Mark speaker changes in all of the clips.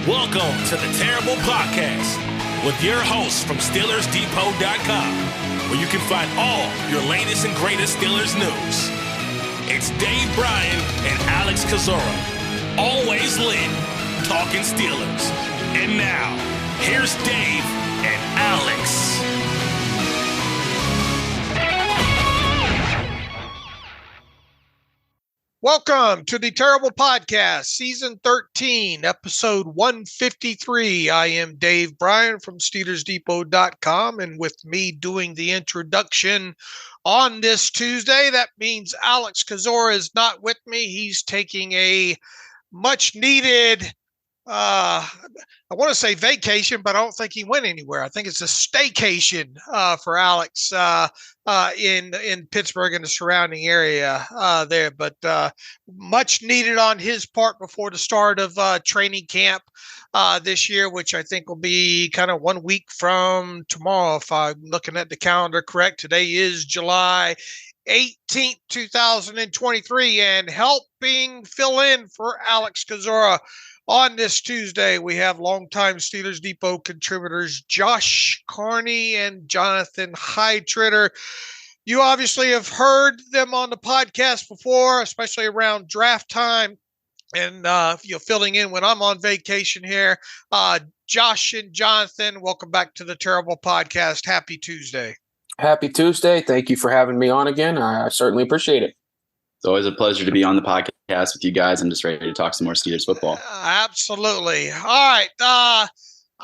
Speaker 1: Welcome to the Terrible Podcast with your hosts from SteelersDepot.com, where you can find all your latest and greatest Steelers news. It's Dave Bryan and Alex Kozora, always lit, talking Steelers. And now, here's Dave and Alex.
Speaker 2: Welcome to the Terrible Podcast, Season 13, Episode 153. I am Dave Bryan from SteelersDepot.com, and with me doing the introduction on this Tuesday, that means Alex Kozora is not with me. He's taking a much-needed, I want to say vacation, but I don't think he went anywhere. I think it's a staycation for Alex in Pittsburgh and the surrounding area there. But much needed on his part before the start of training camp this year, which I think will be kind of 1 week from tomorrow, if I'm looking at the calendar correct. Today is July 18th, 2023, and helping fill in for Alex Kozora on this Tuesday, we have longtime Steelers Depot contributors Josh Carney and Jonathan Heitritter. You obviously have heard them on the podcast before, especially around draft time, and filling in when I'm on vacation here. Josh and Jonathan, welcome back to the Terrible Podcast. Happy Tuesday.
Speaker 3: Happy Tuesday. Thank you for having me on again. I certainly appreciate it.
Speaker 4: It's always a pleasure to be on the podcast with you guys. I'm just ready to talk some more Steelers football.
Speaker 2: Absolutely. All right.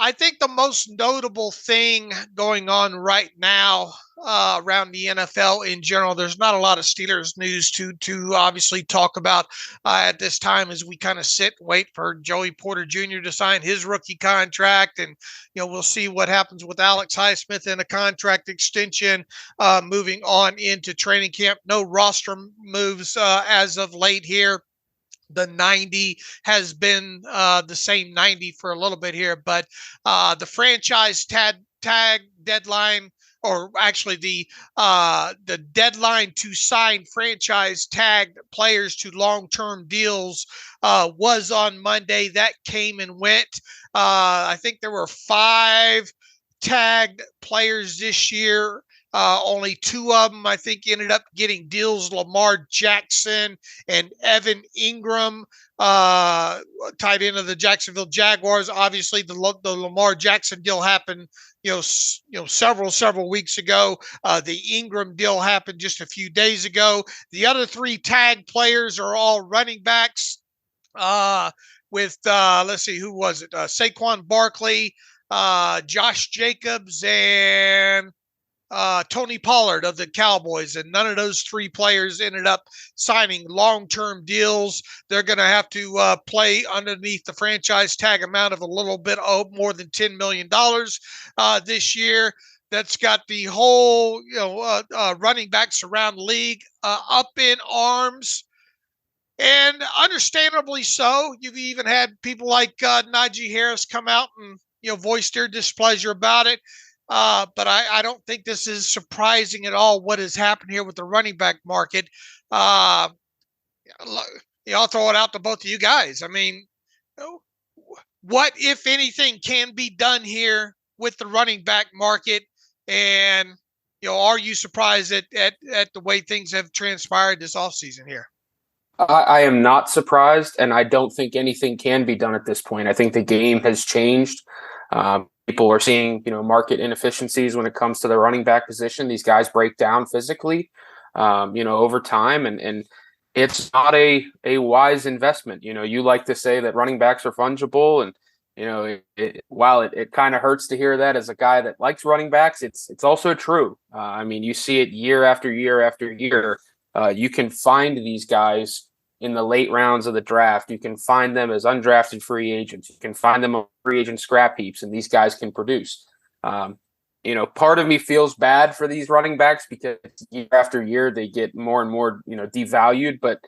Speaker 2: I think the most notable thing going on right now around the NFL in general, there's not a lot of Steelers news to obviously talk about at this time as we kind of sit and wait for Joey Porter Jr. to sign his rookie contract. And, we'll see what happens with Alex Highsmith in a contract extension moving on into training camp. No roster moves as of late here. The 90 has been the same 90 for a little bit here, but the franchise tag deadline, or actually the deadline to sign franchise tagged players to long-term deals was on Monday. That came and went. I think there were 5 tagged players this year. Only 2 of them, I think, ended up getting deals. Lamar Jackson and Evan Ingram, tied into the Jacksonville Jaguars. Obviously, the Lamar Jackson deal happened, several weeks ago. The Ingram deal happened just a few days ago. The other 3 tagged players are all running backs. With let's see, who was it? Saquon Barkley, Josh Jacobs, and Tony Pollard of the Cowboys, and none of those 3 players ended up signing long-term deals. They're going to have to play underneath the franchise tag amount of a little bit more than $10 million this year. That's got the whole, running backs around the league up in arms. And understandably so. You've even had people like Najee Harris come out and, voice their displeasure about it. But I don't think this is surprising at all what has happened here with the running back market. I'll throw it out to both of you guys. I mean, what, if anything, can be done here with the running back market? And, are you surprised at the way things have transpired this offseason here?
Speaker 3: I am not surprised, and I don't think anything can be done at this point. I think the game has changed. People are seeing, market inefficiencies when it comes to the running back position. These guys break down physically, over time, and it's not a wise investment. You like to say that running backs are fungible, and while it kind of hurts to hear that as a guy that likes running backs, it's also true. You see it year after year after year. You can find these guys in the late rounds of the draft. You can find them as undrafted free agents. You can find them on free agent scrap heaps, and these guys can produce. Part of me feels bad for these running backs because year after year they get more and more, devalued. But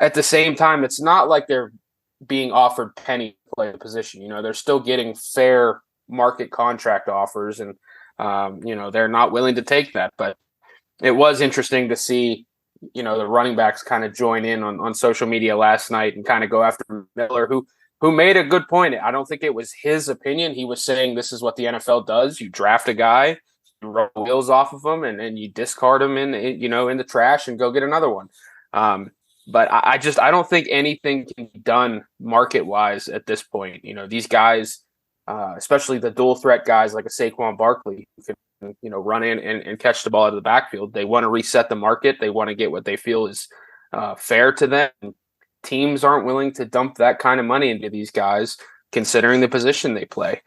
Speaker 3: at the same time, it's not like they're being offered penny to play the position. They're still getting fair market contract offers, and they're not willing to take that. But it was interesting to see the running backs kind of join in on social media last night and kind of go after Miller, who who made a good point. I don't think it was his opinion. He was saying this is what the NFL does. You draft a guy, you roll wheels off of him, and you discard him in the trash and go get another one. But I don't think anything can be done market-wise at this point. These guys, especially the dual threat guys like a Saquon Barkley, who can run in and catch the ball out of the backfield. They want to reset the market. They want to get what they feel is fair to them. Teams aren't willing to dump that kind of money into these guys, considering the position they play.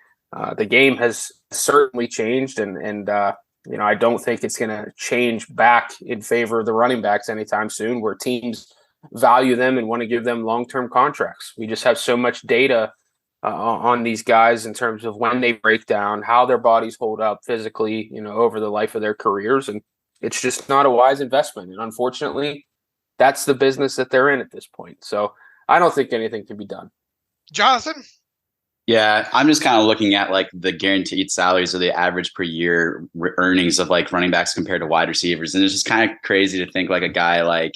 Speaker 3: The game has certainly changed, and I don't think it's going to change back in favor of the running backs anytime soon, where teams value them and want to give them long-term contracts. We just have so much data on these guys in terms of when they break down, how their bodies hold up physically, over the life of their careers. And it's just not a wise investment. And unfortunately, that's the business that they're in at this point. So I don't think anything can be done.
Speaker 2: Jonathan?
Speaker 4: Yeah, I'm just kind of looking at like the guaranteed salaries or the average per year earnings of like running backs compared to wide receivers. And it's just kind of crazy to think like a guy like,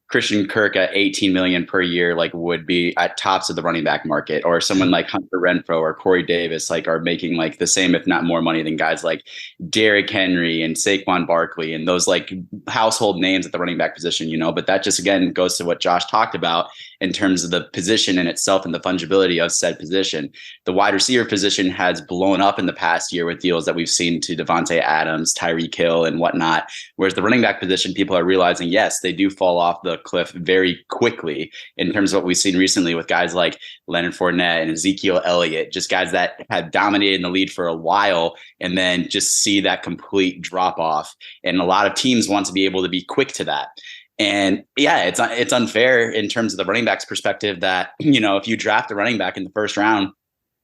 Speaker 4: Christian Kirk at 18 million per year, like would be at tops of the running back market, or someone like Hunter Renfrow or Corey Davis, like are making like the same, if not more money than guys like Derrick Henry and Saquon Barkley and those like household names at the running back position, but that just, again, goes to what Josh talked about in terms of the position in itself and the fungibility of said position. The wide receiver position has blown up in the past year with deals that we've seen to Devontae Adams, Tyreek Hill and whatnot. Whereas the running back position, people are realizing, yes, they do fall off the cliff very quickly in terms of what we've seen recently with guys like Leonard Fournette and Ezekiel Elliott, just guys that have dominated in the lead for a while and then just see that complete drop off. And a lot of teams want to be able to be quick to that. And yeah, it's unfair in terms of the running back's perspective that, if you draft a running back in the first round,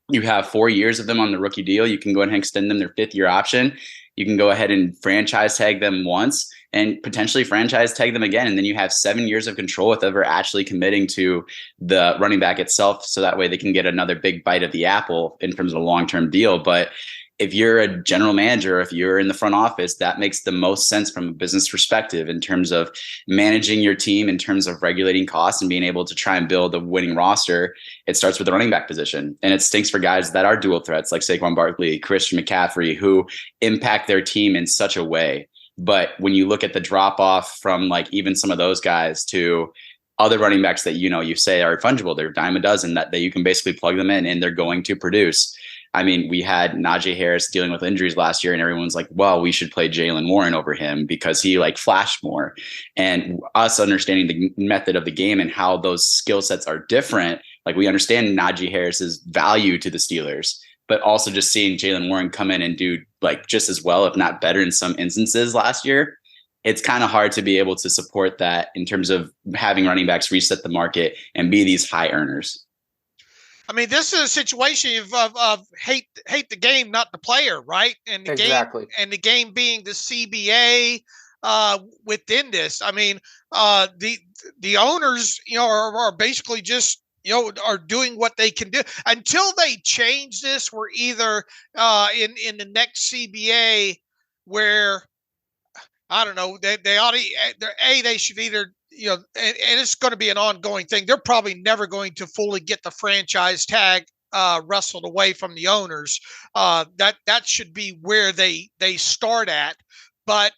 Speaker 4: you have 4 years of them on the rookie deal. You can go ahead and extend them their 5th year option. You can go ahead and franchise tag them once and potentially franchise tag them again. And then you have 7 years of control with ever actually committing to the running back itself. So that way they can get another big bite of the apple in terms of a long-term deal. But if you're a general manager, if you're in the front office, that makes the most sense from a business perspective in terms of managing your team, in terms of regulating costs and being able to try and build a winning roster. It starts with the running back position. And it stinks for guys that are dual threats like Saquon Barkley, Christian McCaffrey, who impact their team in such a way. But when you look at the drop off from like even some of those guys to other running backs that, you say are fungible, they're a dime a dozen, that you can basically plug them in and they're going to produce. I mean, we had Najee Harris dealing with injuries last year and everyone's like, well, we should play Jaylen Warren over him because he like flashed more. And us understanding the method of the game and how those skill sets are different, like we understand Najee Harris's value to the Steelers, but also just seeing Jaylen Warren come in and do like just as well, if not better in some instances last year. It's kind of hard to be able to support that in terms of having running backs reset the market and be these high earners.
Speaker 2: I mean, this is a situation of hate the game, not the player, right? And the
Speaker 3: exactly.
Speaker 2: The game being the CBA within this. I mean, the owners, are basically just are doing what they can do until they change this. We're either in the next CBA where I don't know, they should either. And it's going to be an ongoing thing. They're probably never going to fully get the franchise tag wrestled away from the owners. That should be where they start at. But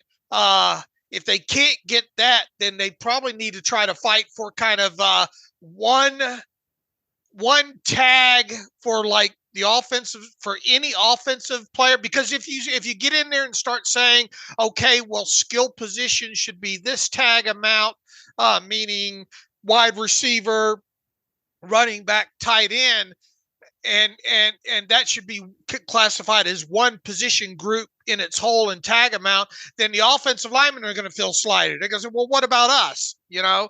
Speaker 2: if they can't get that, then they probably need to try to fight for kind of one tag for like the offensive, for any offensive player. Because if you get in there and start saying, okay, well, skill position should be this tag amount, meaning wide receiver, running back, tight end, and that should be classified as one position group in its whole and tag amount, then the offensive linemen are going to feel slighted. They're going to say, well, what about us? And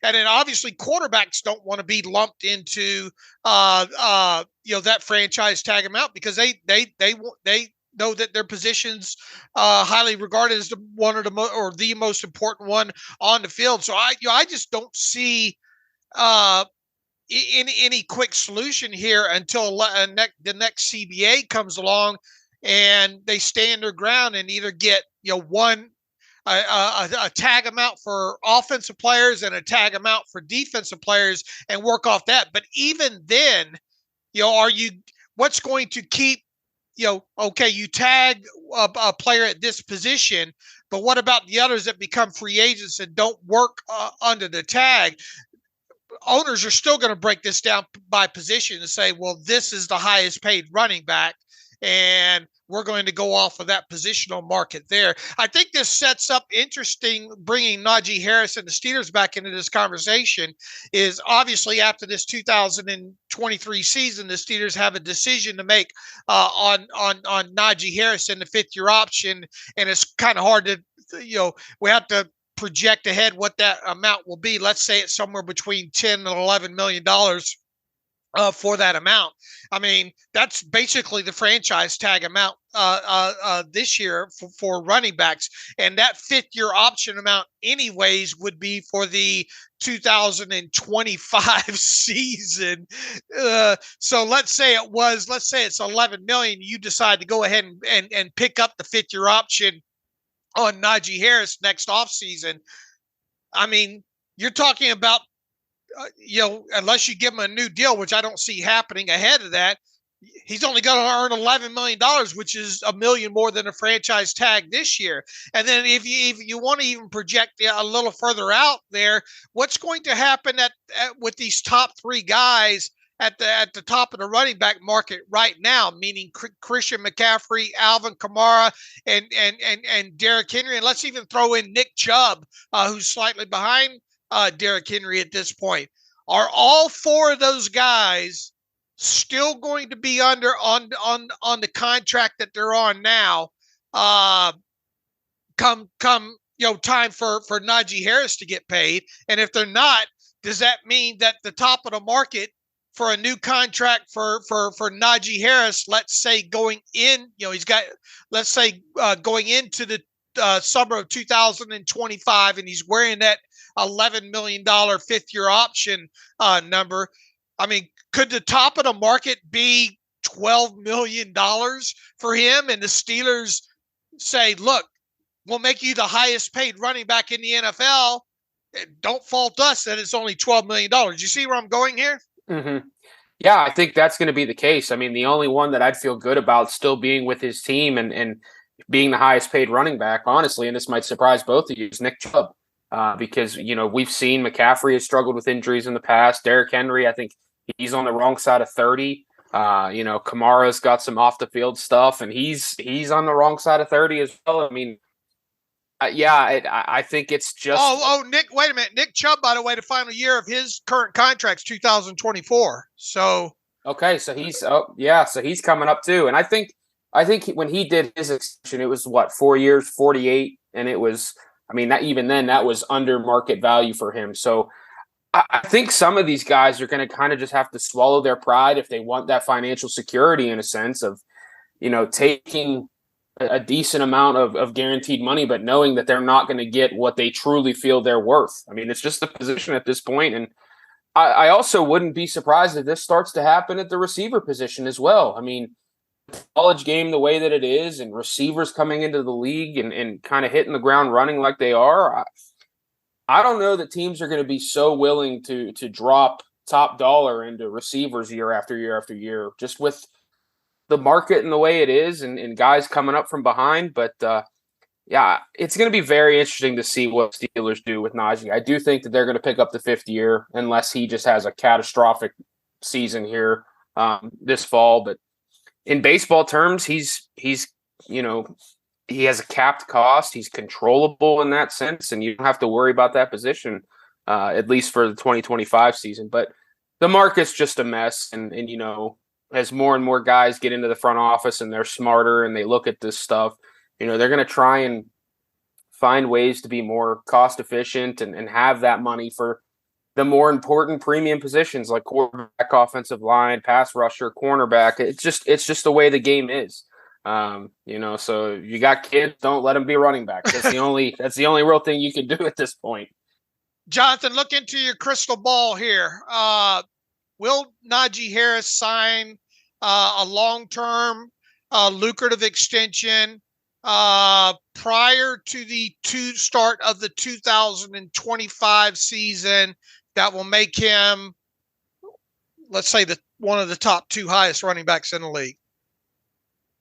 Speaker 2: then obviously quarterbacks don't want to be lumped into that franchise tag amount because they know that their position's highly regarded as the most important one on the field. So I just don't see any quick solution here until the next CBA comes along and they stand their ground and either get one a tag amount for offensive players and a tag amount for defensive players and work off that. But even then, what's going to keep, okay, you tag a player at this position, but what about the others that become free agents and don't work under the tag? Owners are still going to break this down by position and say, well, this is the highest paid running back, and we're going to go off of that positional market there. I think this sets up interesting, bringing Najee Harris and the Steelers back into this conversation is obviously after this 2023 season, the Steelers have a decision to make on Najee Harris and the 5th-year option. And it's kind of hard to, we have to project ahead what that amount will be. Let's say it's somewhere between $10 and $11 million for that amount. I mean, that's basically the franchise tag amount this year for running backs. And that 5th-year option amount anyways would be for the 2025 season. So let's say it's 11 million. You decide to go ahead and pick up the 5th-year option on Najee Harris next offseason. I mean, you're talking about, unless you give him a new deal, which I don't see happening ahead of that, he's only going to earn $11 million, which is $1 million more than a franchise tag this year. And then if you want to even project a little further out there, what's going to happen with these top 3 guys at the top of the running back market right now, meaning Christian McCaffrey, Alvin Kamara, and Derrick Henry, and let's even throw in Nick Chubb, who's slightly behind Derrick Henry at this point. Are all 4 of those guys still going to be on the contract that they're on now? Come time for Najee Harris to get paid, and if they're not, does that mean that the top of the market for a new contract for Najee Harris, let's say going in, going into the summer of 2025, and he's wearing that $11 million 5th-year option number. I mean, could the top of the market be $12 million for him? And the Steelers say, look, we'll make you the highest paid running back in the NFL. Don't fault us that it's only $12 million. You see where I'm going here?
Speaker 3: Mm-hmm. Yeah, I think that's going to be the case. I mean, the only one that I'd feel good about still being with his team and being the highest paid running back, honestly, and this might surprise both of you, is Nick Chubb. Because, we've seen McCaffrey has struggled with injuries in the past. Derrick Henry, I think he's on the wrong side of 30. Kamara's got some off the field stuff, and he's on the wrong side of 30 as well. I mean, I think it's just.
Speaker 2: Nick, wait a minute. Nick Chubb, by the way, the final year of his current contract's 2024. So. Okay,
Speaker 3: so he's coming up too, and I think when he did his extension, it was 4 years, 48, and it was. I mean, that was under market value for him. So I think some of these guys are going to kind of just have to swallow their pride if they want that financial security, in a sense of, taking a decent amount of guaranteed money, but knowing that they're not going to get what they truly feel they're worth. I mean, it's just the position at this point. And I also wouldn't be surprised if this starts to happen at the receiver position as well. I mean, college game the way that it is, and receivers coming into the league and kind of hitting the ground running like they are, I don't know that teams are going to be so willing to drop top dollar into receivers year after year after year, just with the market and the way it is, and guys coming up from behind. But it's going to be very interesting to see what Steelers do with Najee. I do think that they're going to pick up the 5th year unless he just has a catastrophic season here this fall. But in baseball terms, he has a capped cost. He's controllable in that sense, and you don't have to worry about that position, at least for the 2025 season. But the market's just a mess, and as more and more guys get into the front office and they're smarter and they look at this stuff, they're going to try and find ways to be more cost efficient and have that money for the more important premium positions like quarterback, offensive line, pass rusher, cornerback. It's just the way the game is. So you got kids, don't let them be running backs. That's the only real thing you can do at this point.
Speaker 2: Jonathan, look into your crystal ball here. Will Najee Harris sign a long-term lucrative extension prior to the start of the 2025 season that will make him, let's say, one of the top 2 highest running backs in the league?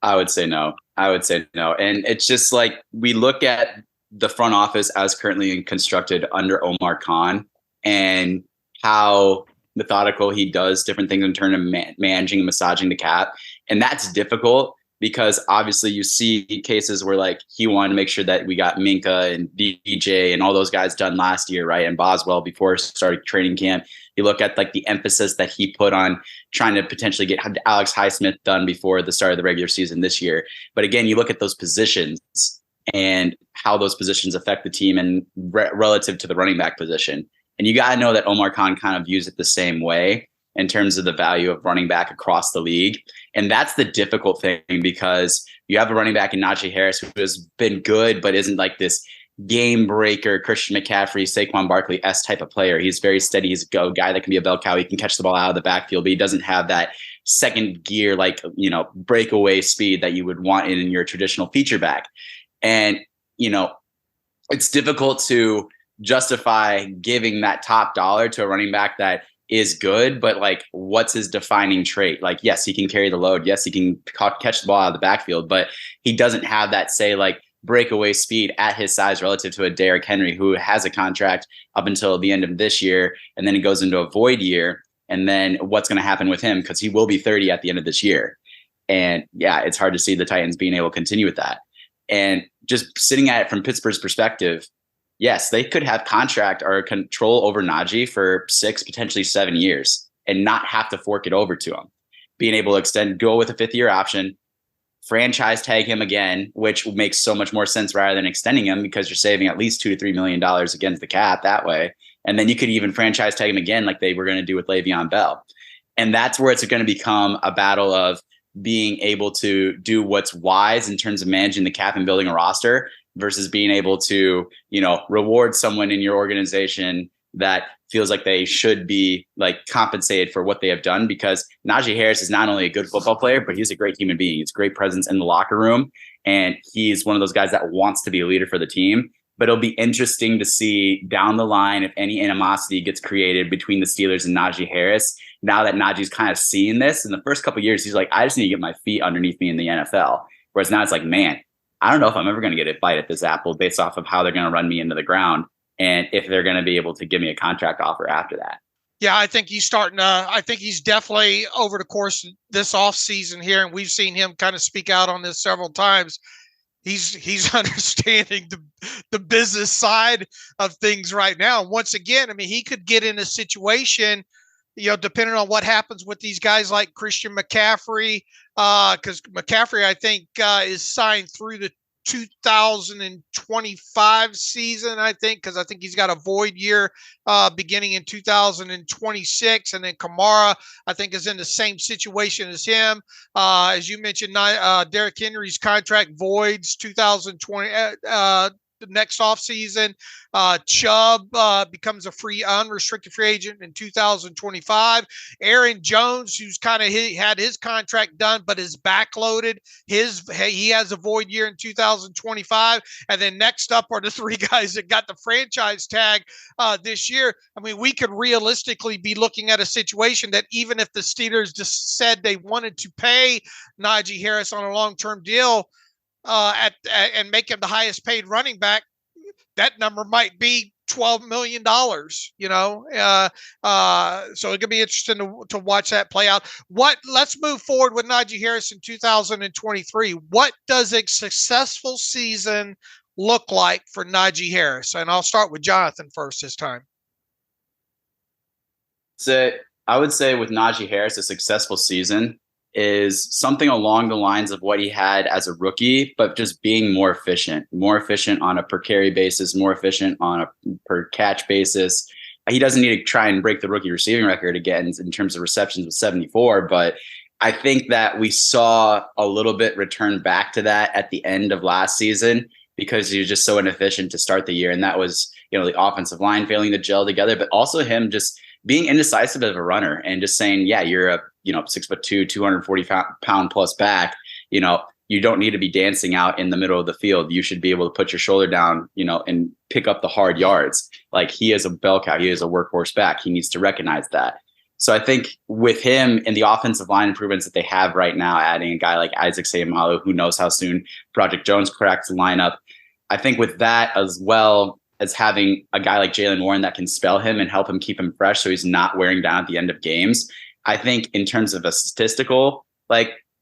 Speaker 4: I would say no. And it's just like we look at the front office as currently constructed under Omar Khan and how methodical he does different things in terms of managing and massaging the cap. And that's difficult because obviously you see cases where like he wanted to make sure that we got Minka and DJ and all those guys done last year, right? And Boswell before starting training camp. You look at like the emphasis that he put on trying to potentially get Alex Highsmith done before the start of the regular season this year. But again, you look at those positions and how those positions affect the team and relative to the running back position. And you got to know that Omar Khan kind of views it the same way in terms of the value of running back across the league. And that's the difficult thing because you have a running back in Najee Harris who has been good, but isn't like this game breaker, Christian McCaffrey, Saquon Barkley-esque type of player. He's very steady. He's a guy that can be a bell cow. He can catch the ball out of the backfield, but he doesn't have that second gear, like, breakaway speed that you would want in your traditional feature back. And, it's difficult to justify giving that top dollar to a running back that is good, but like, what's his defining trait? Like, yes, he can carry the load. Yes, he can catch the ball out of the backfield, but he doesn't have that, say, like, breakaway speed at his size relative to a Derrick Henry who has a contract up until the end of this year. And then he goes into a void year. And then what's going to happen with him? Because he will be 30 at the end of this year. And yeah, it's hard to see the Titans being able to continue with that. And just sitting at it from Pittsburgh's perspective, yes, they could have contract or control over Najee for 6, potentially 7 years and not have to fork it over to him. Being able to go with a 5th-year option, franchise tag him again, which makes so much more sense rather than extending him because you're saving at least $2 to $3 million against the cap that way. And then you could even franchise tag him again like they were going to do with Le'Veon Bell. And that's where it's going to become a battle of being able to do what's wise in terms of managing the cap and building a roster versus being able to, reward someone in your organization that feels like they should be like compensated for what they have done, because Najee Harris is not only a good football player, but he's a great human being. He's a great presence in the locker room. And he's one of those guys that wants to be a leader for the team. But it'll be interesting to see down the line if any animosity gets created between the Steelers and Najee Harris. Now that Najee's kind of seeing this in the first couple of years, he's like, I just need to get my feet underneath me in the NFL. Whereas now it's like, man, I don't know if I'm ever going to get a bite at this apple based off of how they're going to run me into the ground and if they're going to be able to give me a contract offer after that.
Speaker 2: Yeah, I think he's I think he's definitely over the course of this offseason here, and we've seen him kind of speak out on this several times. He's understanding the business side of things right now. Once again, I mean, he could get in a situation, depending on what happens with these guys like Christian McCaffrey, because McCaffrey, I think, is signed through the 2025 season, I think, because I think he's got a void year beginning in 2026. And then Kamara, I think, is in the same situation as him. As you mentioned, Derrick Henry's contract voids 2020. The next offseason. Chubb becomes a unrestricted free agent in 2025. Aaron Jones, who's kind of had his contract done but is backloaded, he has a void year in 2025. And then next up are the 3 guys that got the franchise tag this year. I mean, we could realistically be looking at a situation that even if the Steelers just said they wanted to pay Najee Harris on a long-term deal, and make him the highest paid running back, that number might be $12 million, so it could be interesting to watch that play out. Let's move forward with Najee Harris in 2023. What does a successful season look like for Najee Harris? And I'll start with Jonathan first this time.
Speaker 4: So I would say with Najee Harris, a successful season is something along the lines of what he had as a rookie, but just being more efficient on a per carry basis, more efficient on a per catch basis. He doesn't need to try and break the rookie receiving record again in terms of receptions with 74, but I think that we saw a little bit return back to that at the end of last season because he was just so inefficient to start the year. And that was, the offensive line failing to gel together, but also him just being indecisive as a runner and just saying, yeah, you're a 6'2", 240 pound plus back, you don't need to be dancing out in the middle of the field. You should be able to put your shoulder down, and pick up the hard yards. Like, he is a bell cow. He is a workhorse back. He needs to recognize that. So I think with him and the offensive line improvements that they have right now, adding a guy like Isaac Seumalo, who knows how soon Project Jones cracks the lineup, I think with that, as well as having a guy like Jaylen Warren that can spell him and help him keep him fresh so he's not wearing down at the end of games, I think in terms of a statistical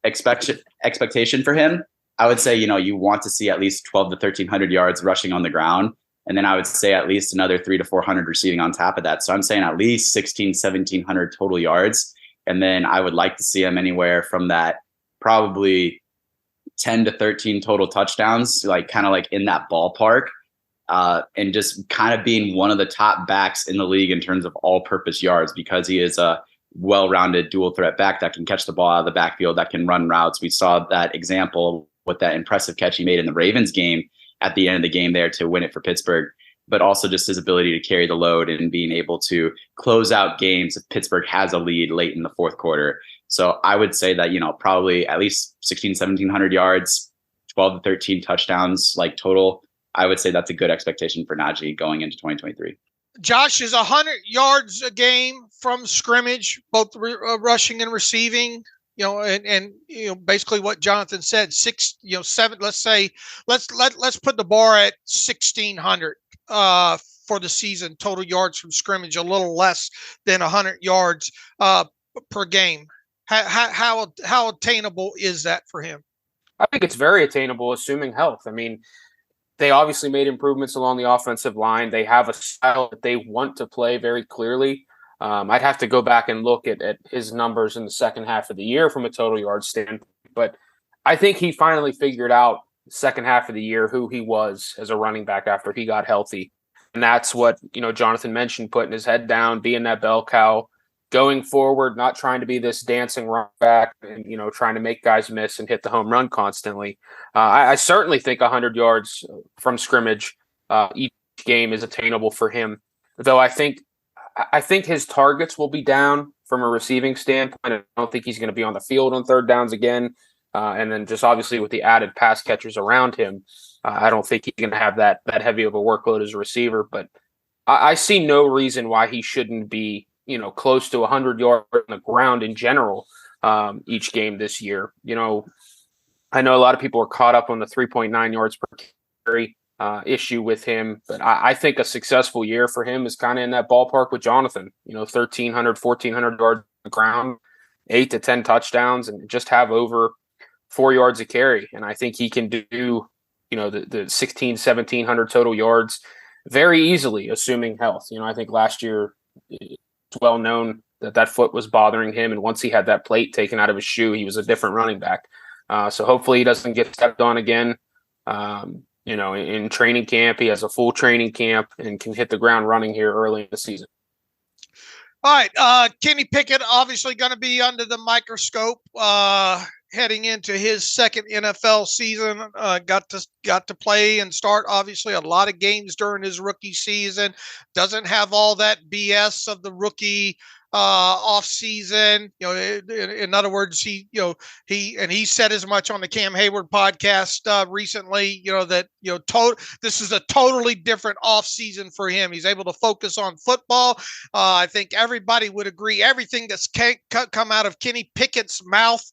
Speaker 4: expectation for him, I would say, you want to see at least 12 to 1,300 yards rushing on the ground. And then I would say at least another 300 to 400 receiving on top of that. So I'm saying at least 1,700 total yards. And then I would like to see him anywhere from that, probably 10 to 13 total touchdowns, kind of in that ballpark. And just kind of being one of the top backs in the league in terms of all-purpose yards, because he is a well-rounded dual threat back that can catch the ball out of the backfield, that can run routes. We saw that example with that impressive catch he made in the Ravens game at the end of the game there to win it for Pittsburgh, but also just his ability to carry the load and being able to close out games if Pittsburgh has a lead late in the fourth quarter. So I would say that, probably at least 1,700 yards, 12 to 13 touchdowns, total. I would say that's a good expectation for Najee going into 2023.
Speaker 2: Josh, is 100 yards a game from scrimmage, both rushing and receiving, and basically what Jonathan said, 7, let's put the bar at 1,600 for the season, total yards from scrimmage, a little less than 100 yards per game. How attainable is that for him?
Speaker 3: I think it's very attainable, assuming health. I mean, they obviously made improvements along the offensive line. They have a style that they want to play very clearly. I'd have to go back and look at his numbers in the second half of the year from a total yard standpoint. But I think he finally figured out the second half of the year who he was as a running back after he got healthy. And that's what, Jonathan mentioned, putting his head down, being that bell cow, going forward, not trying to be this dancing run back and, trying to make guys miss and hit the home run constantly. I certainly think 100 yards from scrimmage each game is attainable for him, though I think his targets will be down from a receiving standpoint. I don't think he's going to be on the field on third downs again. And then just obviously with the added pass catchers around him, I don't think he's going to have that heavy of a workload as a receiver. But I see no reason why he shouldn't be, close to 100 yards on the ground in general each game this year. I know a lot of people are caught up on the 3.9 yards per carry issue with him, but I think a successful year for him is kind of in that ballpark with Jonathan, 1,300, 1,400 yards on the ground, 8 to 10 touchdowns, and just have over 4 yards a carry. And I think he can do, the 1,700 total yards very easily, assuming health. I think last year it's well known that foot was bothering him. And once he had that plate taken out of his shoe, he was a different running back. So hopefully he doesn't get stepped on again. In training camp, he has a full training camp and can hit the ground running here early in the season.
Speaker 2: All right. Kenny Pickett obviously going to be under the microscope heading into his second NFL season. Got to play and start obviously a lot of games during his rookie season. Doesn't have all that BS of the rookie off season. In other words, he said as much on the Cam Hayward podcast recently, that this is a totally different off season for him. He's able to focus on football. I think everybody would agree. Everything that's come out of Kenny Pickett's mouth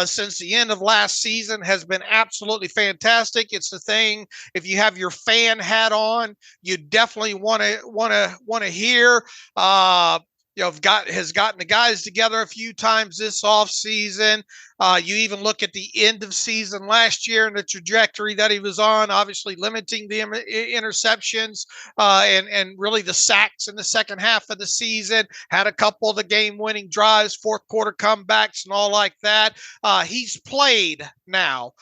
Speaker 2: since the end of last season has been absolutely fantastic. It's the thing, if you have your fan hat on, you definitely want to hear. Has gotten the guys together a few times this offseason. You even look at the end of season last year and the trajectory that he was on, obviously limiting the interceptions and really the sacks in the second half of the season, had a couple of the game-winning drives, fourth quarter comebacks and all like that. He's played now.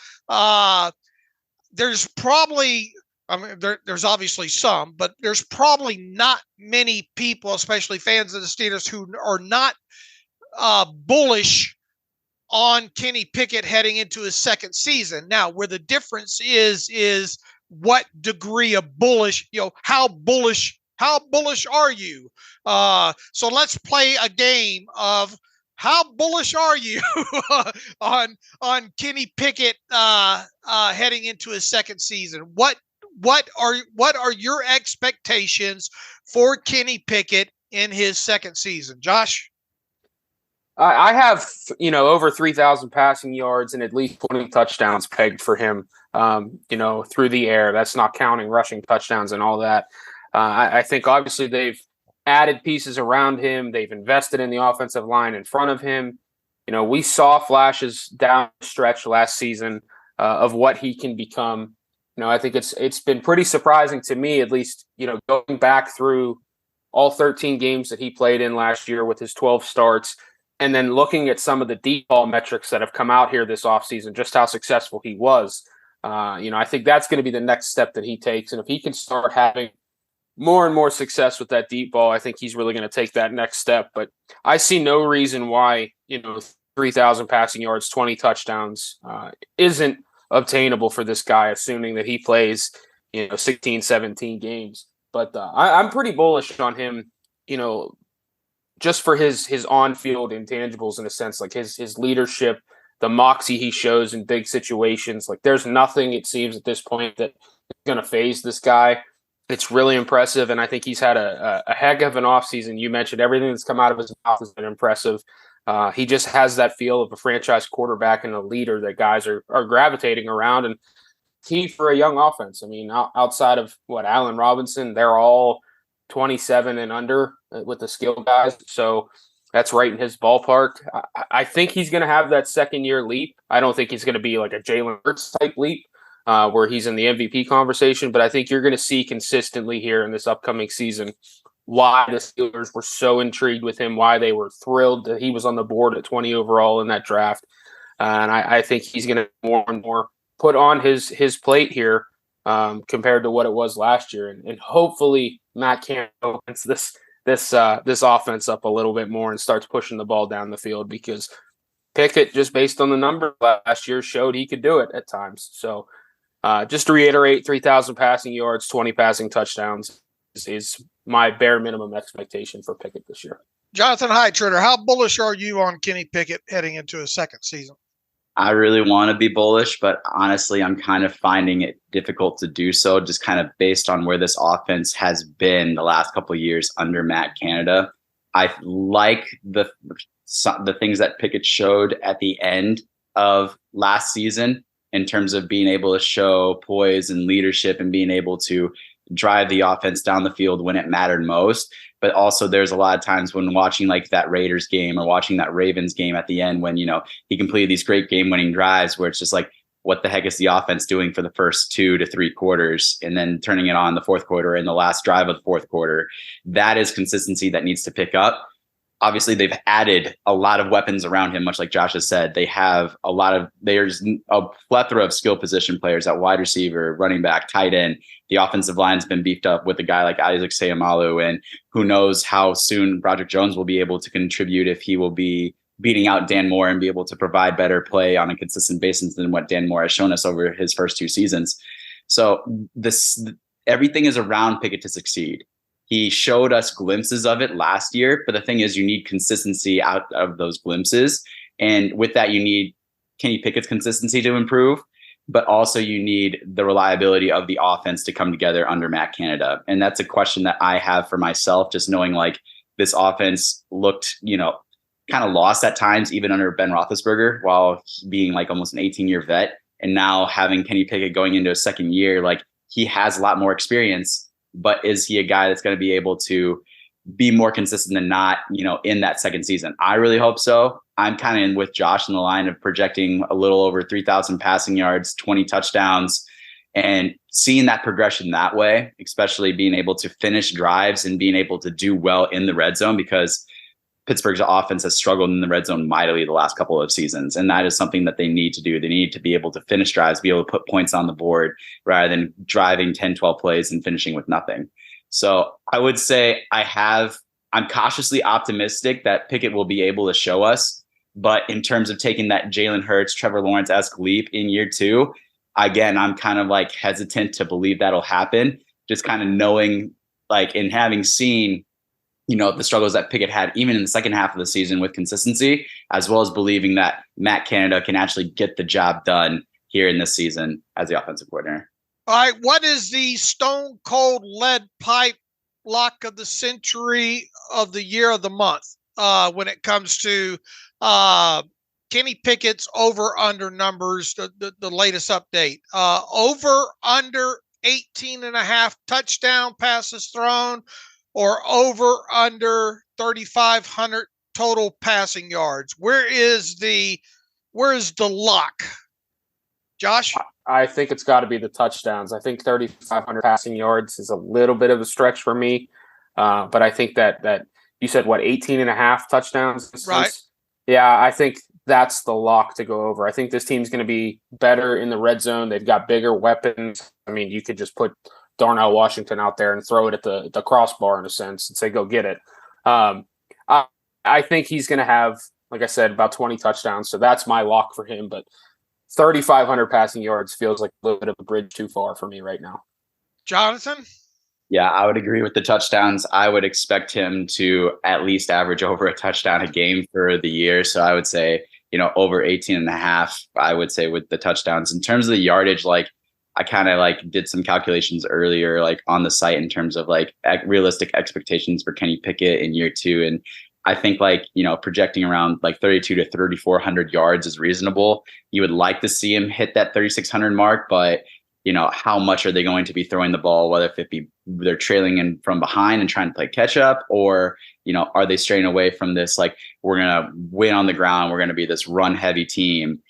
Speaker 2: There's probably... there's obviously some, but there's probably not many people, especially fans of the Steelers, who are not bullish on Kenny Pickett heading into his second season. Now, where the difference is what degree of bullish, how bullish are you? So let's play a game of how bullish are you on Kenny Pickett heading into his second season? What are your expectations for Kenny Pickett in his second season, Josh?
Speaker 3: I have, over 3,000 passing yards and at least 20 touchdowns pegged for him, through the air. That's not counting rushing touchdowns and all that. I think obviously they've added pieces around him. They've invested in the offensive line in front of him. We saw flashes down the stretch last season of what he can become. I think it's been pretty surprising to me, at least, going back through all 13 games that he played in last year with his 12 starts. And then looking at some of the deep ball metrics that have come out here this offseason, just how successful he was. I think that's going to be the next step that he takes. And if he can start having more and more success with that deep ball, I think he's really going to take that next step. But I see no reason why, 3,000 passing yards, 20 touchdowns isn't obtainable for this guy, assuming that he plays, 16, 17 games. But I'm pretty bullish on him, just for his on-field intangibles, in a sense, like his leadership, the moxie he shows in big situations. Like, there's nothing, it seems at this point, that is going to phase this guy. It's really impressive, and I think he's had a heck of an offseason. You mentioned everything that's come out of his mouth has been impressive. He just has that feel of a franchise quarterback and a leader that guys are gravitating around, and key for a young offense. I mean, outside of Allen Robinson, they're all 27 and under with the skill guys. So that's right in his ballpark. I think he's going to have that second year leap. I don't think he's going to be like a Jalen Hurts type leap where he's in the MVP conversation, but I think you're going to see consistently here in this upcoming season why the Steelers were so intrigued with him, why they were thrilled that he was on the board at 20 overall in that draft. And I think he's going to more and more put on his plate here compared to what it was last year. And hopefully Matt Canada opens this offense up a little bit more and starts pushing the ball down the field, because Pickett, just based on the number last year, showed he could do it at times. So just to reiterate, 3,000 passing yards, 20 passing touchdowns is my bare minimum expectation for Pickett this year.
Speaker 2: Jonathan Heitritter, how bullish are you on Kenny Pickett heading into his second season?
Speaker 4: I really want to be bullish, but honestly, I'm kind of finding it difficult to do so, just kind of based on where this offense has been the last couple of years under Matt Canada. I like the things that Pickett showed at the end of last season in terms of being able to show poise and leadership and being able to drive the offense down the field when it mattered most. But also there's a lot of times when watching like that Raiders game or watching that Ravens game at the end when, he completed these great game-winning drives where it's just like, what the heck is the offense doing for the first 2 to 3 quarters and then turning it on the fourth quarter and the last drive of the fourth quarter. That is consistency that needs to pick up. Obviously, they've added a lot of weapons around him, much like Josh has said. There's a plethora of skill position players at wide receiver, running back, tight end. The offensive line's been beefed up with a guy like Isaac Seumalo, and who knows how soon Broderick Jones will be able to contribute, if he will be beating out Dan Moore and be able to provide better play on a consistent basis than what Dan Moore has shown us over his first 2 seasons. So everything is around Pickett to succeed. He showed us glimpses of it last year, but the thing is, you need consistency out of those glimpses. And with that, you need Kenny Pickett's consistency to improve, but also you need the reliability of the offense to come together under Matt Canada. And that's a question that I have for myself, just knowing like this offense looked, kind of lost at times, even under Ben Roethlisberger, while being like almost an 18-year vet. And now having Kenny Pickett going into a second year, like he has a lot more experience. But is he a guy that's going to be able to be more consistent than not, in that second season? I really hope so. I'm kind of in with Josh in the line of projecting a little over 3,000 passing yards, 20 touchdowns, and seeing that progression that way, especially being able to finish drives and being able to do well in the red zone, because Pittsburgh's offense has struggled in the red zone mightily the last couple of seasons. And that is something that they need to do. They need to be able to finish drives, be able to put points on the board rather than driving 10, 12 plays and finishing with nothing. So I would say I'm cautiously optimistic that Pickett will be able to show us. But in terms of taking that Jalen Hurts, Trevor Lawrence-esque leap in year 2, again, I'm kind of like hesitant to believe that'll happen. Just kind of knowing, like, and having seen the struggles that Pickett had even in the second half of the season with consistency, as well as believing that Matt Canada can actually get the job done here in this season as the offensive coordinator.
Speaker 2: All right, what is the stone cold lead pipe lock of the century, of the year, of the month when it comes to Kenny Pickett's over-under numbers, the latest update? Over-under 18.5 touchdown passes thrown, or over-under 3,500 total passing yards? Where is the lock, Josh?
Speaker 3: I think it's got to be the touchdowns. I think 3,500 passing yards is a little bit of a stretch for me. But I think that you said, 18.5 touchdowns?
Speaker 2: Right.
Speaker 3: Yeah, I think that's the lock to go over. I think this team's going to be better in the red zone. They've got bigger weapons. I mean, you could just put Darnell Washington out there and throw it at the crossbar in a sense and say, go get it. I think he's going to have, like I said, about 20 touchdowns. So that's my lock for him. But 3,500 passing yards feels like a little bit of a bridge too far for me right now.
Speaker 2: Jonathan?
Speaker 4: Yeah, I would agree with the touchdowns. I would expect him to at least average over a touchdown a game for the year. So I would say, over 18.5, I would say, with the touchdowns. In terms of the yardage, I kind of did some calculations earlier, on the site in terms of realistic expectations for Kenny Pickett in year 2. And I think projecting around 32 to 3,400 yards is reasonable. You would like to see him hit that 3,600 mark, but how much are they going to be throwing the ball, whether if they're trailing in from behind and trying to play catch up, or, are they straying away from this, we're going to win on the ground, we're going to be this run heavy team.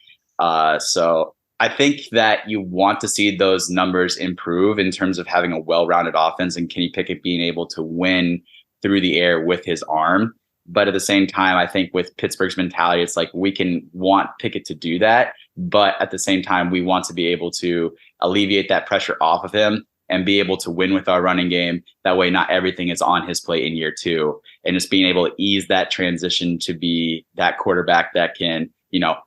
Speaker 4: So I think that you want to see those numbers improve in terms of having a well-rounded offense and Kenny Pickett being able to win through the air with his arm. But at the same time, I think with Pittsburgh's mentality, it's we can want Pickett to do that. But at the same time, we want to be able to alleviate that pressure off of him and be able to win with our running game. That way, not everything is on his plate in year 2. And just being able to ease that transition to be that quarterback that can,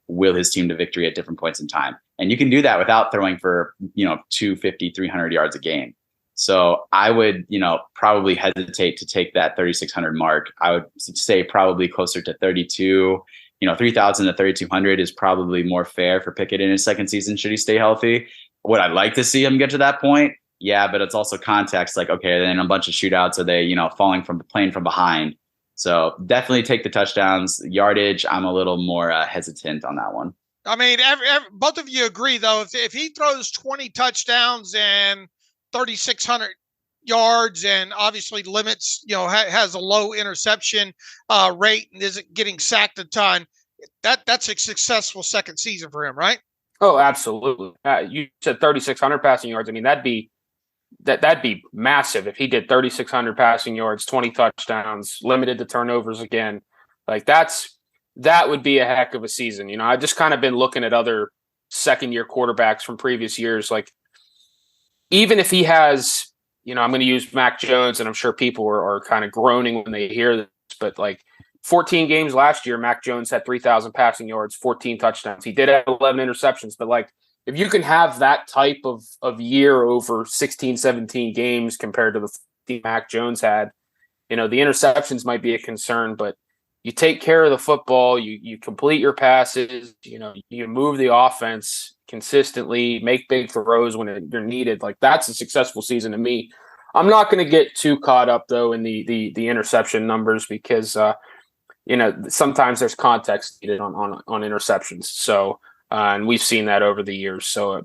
Speaker 4: will his team to victory at different points in time. And you can do that without throwing for, 250, 300 yards a game. So I would, probably hesitate to take that 3,600 mark. I would say probably closer to 32, 3,000 to 3,200 is probably more fair for Pickett in his second season, should he stay healthy. Would I like to see him get to that point? Yeah, but it's also context. Okay, then a bunch of shootouts, are they, playing from behind? So definitely take the touchdowns. Yardage, I'm a little more hesitant on that one.
Speaker 2: I mean, both of you agree, though, if he throws 20 touchdowns and 3,600 yards and obviously limits, has a low interception rate and isn't getting sacked a ton, that's a successful second season for him, right?
Speaker 3: Oh, absolutely. You said 3,600 passing yards. I mean, that'd be massive if he did 3,600 passing yards, 20 touchdowns, limited to turnovers again. That would be a heck of a season. I've just kind of been looking at other second-year quarterbacks from previous years. Even if he has, I'm going to use Mac Jones, and I'm sure people are kind of groaning when they hear this, but 14 games last year, Mac Jones had 3,000 passing yards, 14 touchdowns. He did have 11 interceptions, but if you can have that type of year over 16, 17 games compared to the 14 Mac Jones had, the interceptions might be a concern, but you take care of the football, you complete your passes, you move the offense consistently, make big throws when you're needed. That's a successful season to me. I'm not going to get too caught up though in the interception numbers because sometimes there's context needed on interceptions. So and we've seen that over the years. So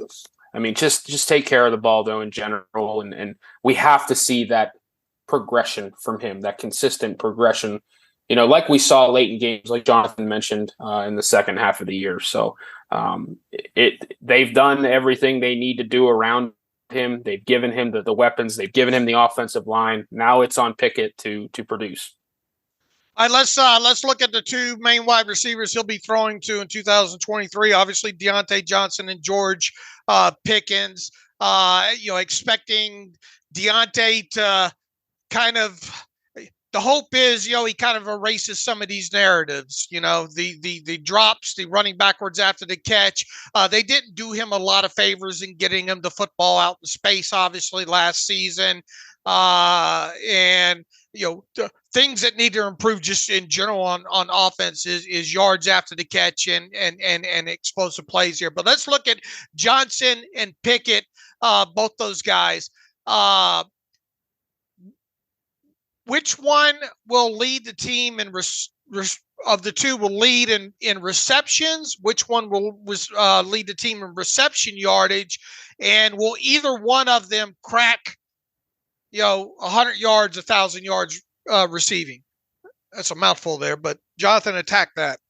Speaker 3: I mean, just take care of the ball though in general, and we have to see that progression from him, that consistent progression. Like we saw late in games, like Jonathan mentioned in the second half of the year. So they've done everything they need to do around him. They've given him the weapons. They've given him the offensive line. Now it's on Pickett to produce.
Speaker 2: All right, let's look at the two main wide receivers he'll be throwing to in 2023. Obviously, Diontae Johnson and George Pickens. Expecting Diontae to kind of. The hope is, he kind of erases some of these narratives, the drops, the running backwards after the catch. They didn't do him a lot of favors in getting him the football out in space, obviously, last season. And, the things that need to improve just in general on offense is yards after the catch and explosive plays here. But let's look at Johnson and Pickett, both those guys. Which one will lead the team of the two will lead in receptions? Which one will lead the team in reception yardage? And will either one of them crack 100 yards, 1,000 yards receiving? That's a mouthful there, but Jonathan, attack that.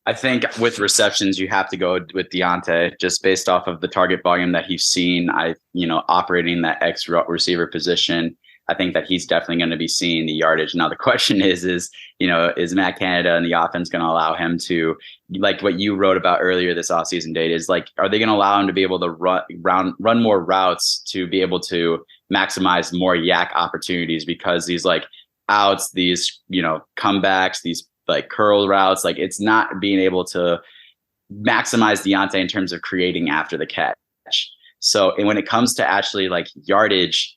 Speaker 4: I think with receptions, you have to go with Diontae just based off of the target volume that he's seen. Operating that X receiver position, I think that he's definitely going to be seeing the yardage. Now, the question is Matt Canada and the offense going to allow him to, like what you wrote about earlier this offseason date, is like, are they going to allow him to be able to run more routes to be able to maximize more yak opportunities? Because these like outs, these, comebacks, these like curl routes, like it's not being able to maximize Diontae in terms of creating after the catch. So, and when it comes to actually like yardage,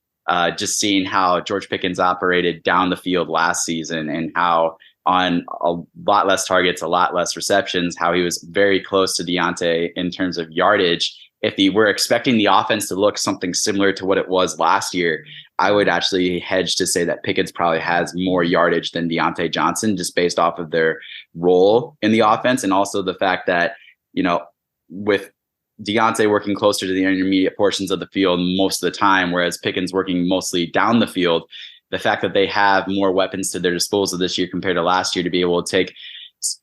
Speaker 4: just seeing how George Pickens operated down the field last season and how on a lot less targets, a lot less receptions, how he was very close to Diontae in terms of yardage. If he were expecting the offense to look something similar to what it was last year, I would actually hedge to say that Pickens probably has more yardage than Diontae Johnson, just based off of their role in the offense. And also the fact that, with Diontae working closer to the intermediate portions of the field most of the time, whereas Pickens working mostly down the field, the fact that they have more weapons to their disposal this year compared to last year to be able to take,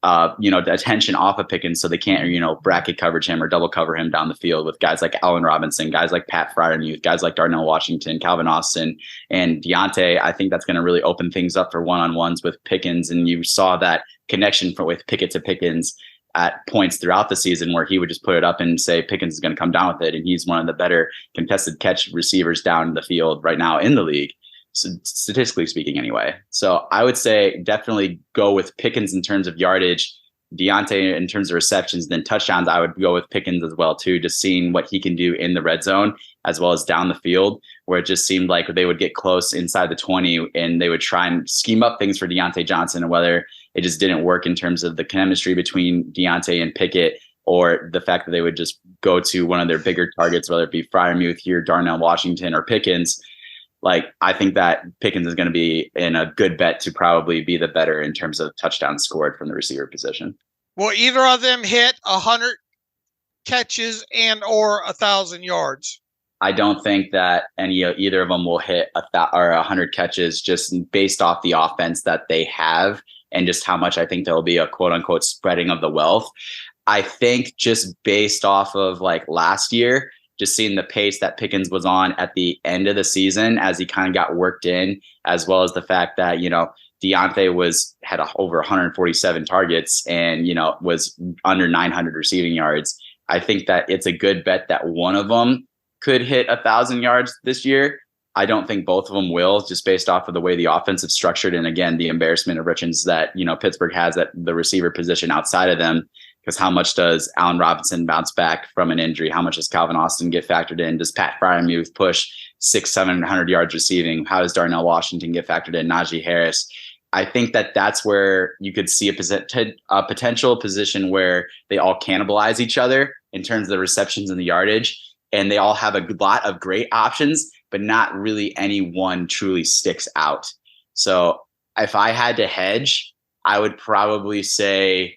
Speaker 4: the attention off of Pickens so they can't, bracket coverage him or double cover him down the field with guys like Allen Robinson, guys like Pat Freiermuth, guys like Darnell Washington, Calvin Austin, and Diontae. I think that's going to really open things up for one-on-ones with Pickens. And you saw that connection with Pickett to Pickens at points throughout the season where he would just put it up and say Pickens is going to come down with it. And he's one of the better contested catch receivers down the field right now in the league, so statistically speaking anyway. So I would say definitely go with Pickens in terms of yardage, Diontae in terms of receptions, then touchdowns. I would go with Pickens as well too, just seeing what he can do in the red zone as well as down the field, where it just seemed like they would get close inside the 20 and they would try and scheme up things for Diontae Johnson, and whether it just didn't work in terms of the chemistry between Diontae and Pickett, or the fact that they would just go to one of their bigger targets, whether it be Freiermuth here, Darnell Washington, or Pickens. Like, I think that Pickens is going to be in a good bet to probably be the better in terms of touchdowns scored from the receiver position.
Speaker 2: Will either of them hit 100 catches and or 1,000 yards?
Speaker 4: I don't think that either of them will hit 100 catches, just based off the offense that they have and just how much I think there will be a quote unquote spreading of the wealth. I think just based off of like last year, just seeing the pace that Pickens was on at the end of the season as he kind of got worked in, as well as the fact that, Diontae had over 147 targets and, was under 900 receiving yards. I think that it's a good bet that one of them could hit 1,000 yards this year. I don't think both of them will, just based off of the way the offense is structured. And again, the embarrassment of riches that, Pittsburgh has at the receiver position outside of them. Because how much does Allen Robinson bounce back from an injury? How much does Calvin Austin get factored in? Does Pat Freiermuth push 600-700 yards receiving? How does Darnell Washington get factored in? Najee Harris. I think that that's where you could see a potential position where they all cannibalize each other in terms of the receptions and the yardage. And they all have a lot of great options, but not really any one truly sticks out. So if I had to hedge, I would probably say,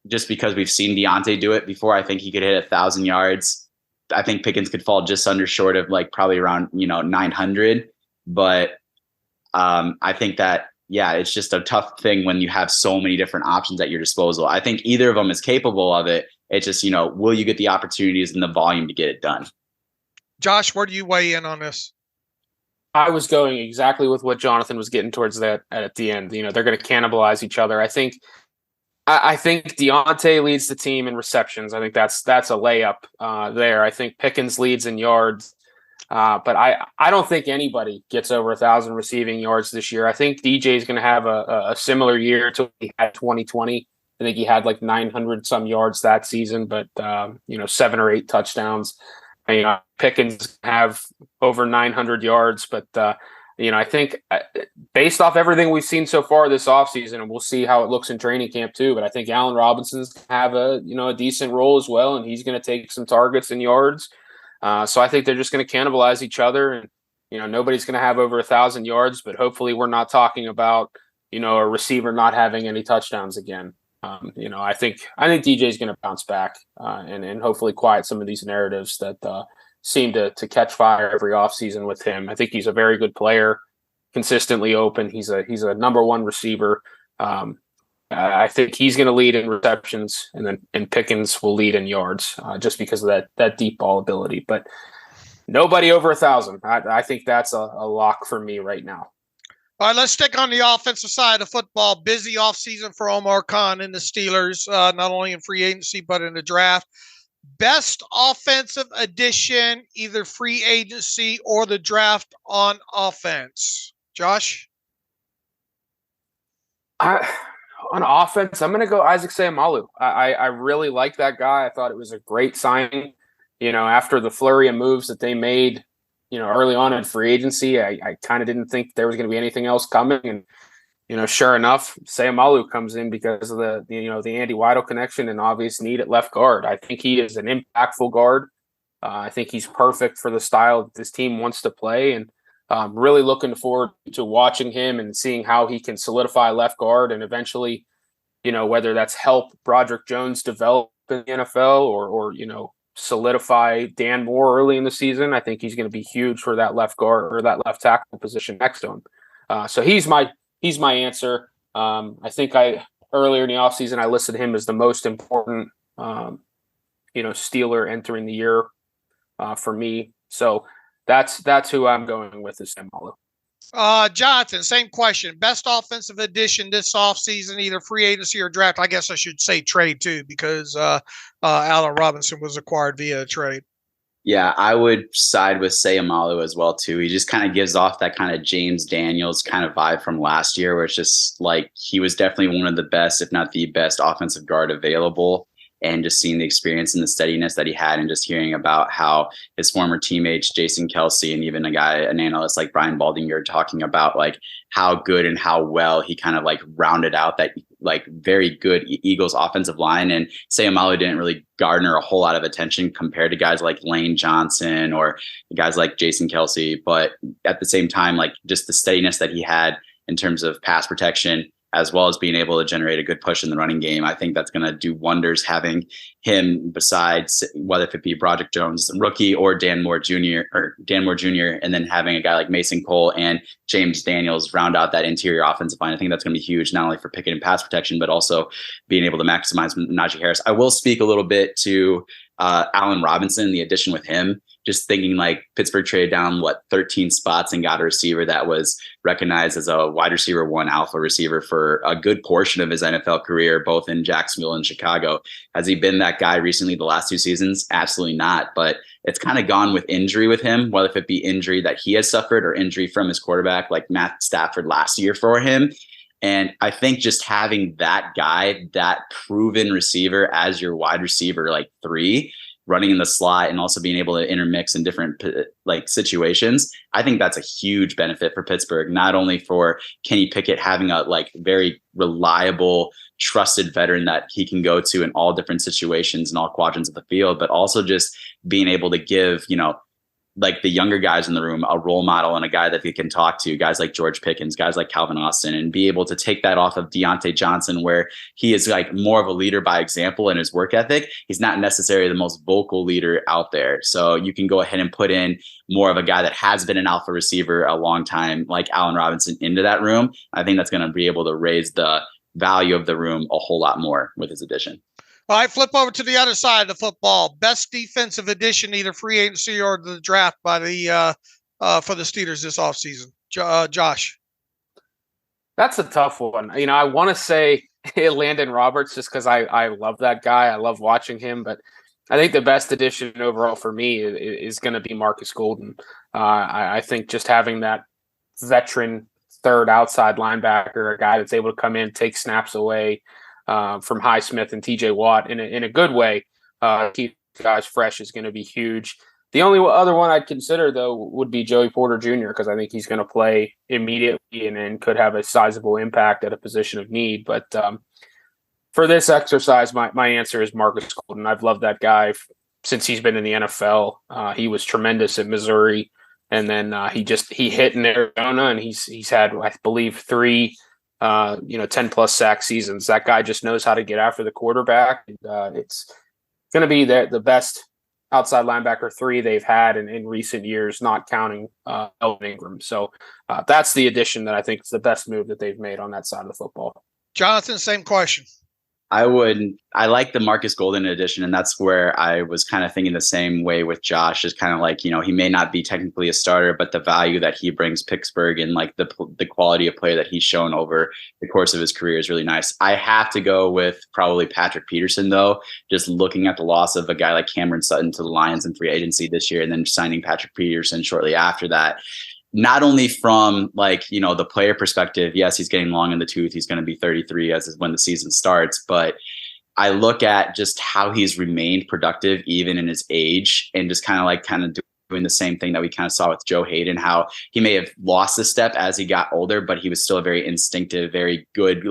Speaker 4: just because we've seen Diontae do it before, I think he could hit 1,000 yards. I think Pickens could fall just under short of like probably around, 900. But I think that, it's just a tough thing when you have so many different options at your disposal. I think either of them is capable of it. It's just, will you get the opportunities and the volume to get it done?
Speaker 2: Josh, where do you weigh in on this?
Speaker 3: I was going exactly with what Jonathan was getting towards that at the end. They're going to cannibalize each other. I think Diontae leads the team in receptions. I think that's a layup there. I think Pickens leads in yards. But I don't think anybody gets over 1,000 receiving yards this year. I think DJ is going to have a similar year to what he had 2020. I think he had like 900 some yards that season, but 7 or 8 touchdowns. Pickens have over 900 yards, but I think based off everything we've seen so far this offseason, and we'll see how it looks in training camp too, but I think Allen Robinson's going to have a decent role as well, and he's going to take some targets and yards. So I think they're just going to cannibalize each other, and nobody's going to have over 1,000 yards, but hopefully we're not talking about a receiver not having any touchdowns again. I think DJ's going to bounce back and hopefully quiet some of these narratives that seem to catch fire every offseason with him. I think he's a very good player, consistently open. He's a number one receiver. I think he's going to lead in receptions, and Pickens will lead in yards just because of that deep ball ability. But nobody over 1,000. I think that's a lock for me right now.
Speaker 2: All right, let's stick on the offensive side of football. Busy offseason for Omar Khan and the Steelers, not only in free agency but in the draft. Best offensive addition, either free agency or the draft on offense. Josh?
Speaker 3: On offense, I'm going to go Isaac Seumalo. I really like that guy. I thought it was a great signing. After the flurry of moves that they made, early on in free agency, I kind of didn't think there was going to be anything else coming. And, sure enough, Seumalo comes in because of the Andy Weidl connection and obvious need at left guard. I think he is an impactful guard. I think he's perfect for the style that this team wants to play. And I'm really looking forward to watching him and seeing how he can solidify left guard and eventually, whether that's help Broderick Jones develop in the NFL or solidify Dan Moore early in the season. I think he's going to be huge for that left guard or that left tackle position next to him. So he's my answer. I think earlier in the offseason, I listed him as the most important, Steeler entering the year for me. So that's who I'm going with is Seumalo.
Speaker 2: Jonathan, same question. Best offensive addition this offseason, either free agency or draft. I guess I should say trade too, because Allen Robinson was acquired via a trade.
Speaker 4: Yeah, I would side with Seumalo as well too. He just kind of gives off that kind of James Daniels kind of vibe from last year, where it's just like he was definitely one of the best, if not the best, offensive guard available. And just seeing the experience and the steadiness that he had, and just hearing about how his former teammates, Jason Kelsey, and even an analyst like Brian Baldinger, talking about like how good and how well he kind of like rounded out that like very good Eagles offensive line. And Seumalo didn't really garner a whole lot of attention compared to guys like Lane Johnson or guys like Jason Kelsey. But at the same time, like just the steadiness that he had in terms of pass protection, as well as being able to generate a good push in the running game. I think that's going to do wonders having him besides whether it be Broderick Jones, rookie, or Dan Moore Jr., and then having a guy like Mason Cole and James Daniels round out that interior offensive line. I think that's going to be huge, not only for Pickett and pass protection, but also being able to maximize Najee Harris. I will speak a little bit to Allen Robinson, the addition with him. Just thinking like Pittsburgh traded down 13 spots and got a receiver that was recognized as a wide receiver one alpha receiver for a good portion of his NFL career, both in Jacksonville and Chicago. Has he been that guy recently the last 2 seasons? Absolutely not. But it's kind of gone with injury with him, whether it be injury that he has suffered or injury from his quarterback like Matt Stafford last year for him. And I think just having that guy, that proven receiver as your wide receiver, like 3, running in the slot and also being able to intermix in different like situations, I think that's a huge benefit for Pittsburgh, not only for Kenny Pickett having a like very reliable, trusted veteran that he can go to in all different situations and all quadrants of the field, but also just being able to give, like the younger guys in the room, a role model and a guy that they can talk to, guys like George Pickens, guys like Calvin Austin, and be able to take that off of Diontae Johnson, where he is like more of a leader by example in his work ethic. He's not necessarily the most vocal leader out there. So you can go ahead and put in more of a guy that has been an alpha receiver a long time, like Allen Robinson, into that room. I think that's going to be able to raise the value of the room a whole lot more with his addition.
Speaker 2: All right, flip over to the other side of the football. Best defensive addition, either free agency or the draft by the for the Steelers this offseason. Josh.
Speaker 3: That's a tough one. I want to say Landon Roberts just because I love that guy. I love watching him. But I think the best addition overall for me is going to be Marcus Golden. I think just having that veteran third outside linebacker, a guy that's able to come in, take snaps away from Highsmith and TJ Watt in a good way, keep guys fresh is going to be huge. The only other one I'd consider, though, would be Joey Porter Jr., because I think he's going to play immediately and could have a sizable impact at a position of need. But for this exercise, my answer is Marcus Golden. I've loved that guy since he's been in the NFL. He was tremendous at Missouri, and then he hit in Arizona, and he's had, I believe, 3 10+ sack seasons. That guy just knows how to get after the quarterback. It's going to be the best outside linebacker 3 they've had in recent years, not counting Elvin Ingram. So that's the addition that I think is the best move that they've made on that side of the football.
Speaker 2: Jonathan, same question.
Speaker 4: I like the Marcus Golden addition, and that's where I was kind of thinking the same way with Josh. Is kind of like, he may not be technically a starter, but the value that he brings Pittsburgh and like the quality of play that he's shown over the course of his career is really nice. I have to go with probably Patrick Peterson, though. Just looking at the loss of a guy like Cameron Sutton to the Lions in free agency this year, and then signing Patrick Peterson shortly after that. Not only from the player perspective, yes, he's getting long in the tooth. He's going to be 33 when the season starts. But I look at just how he's remained productive even in his age, and just kind of doing the same thing that we kind of saw with Joe Hayden, how he may have lost a step as he got older, but he was still a very instinctive, very good,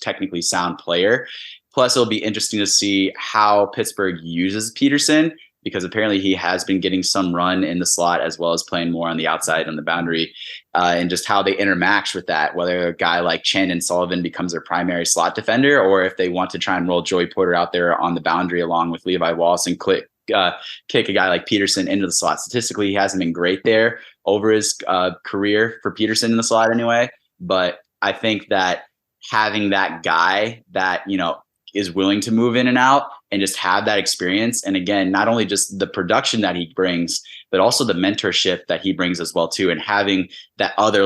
Speaker 4: technically sound player. Plus, it'll be interesting to see how Pittsburgh uses Peterson, because apparently he has been getting some run in the slot as well as playing more on the outside on the boundary, and just how they intermatch with that, whether a guy like Chandon Sullivan becomes their primary slot defender, or if they want to try and roll Joey Porter out there on the boundary along with Levi Wallace and kick a guy like Peterson into the slot. Statistically, he hasn't been great there over his career for Peterson in the slot anyway, but I think that having that guy that, is willing to move in and out and just have that experience. And again, not only just the production that he brings, but also the mentorship that he brings as well too. And having that other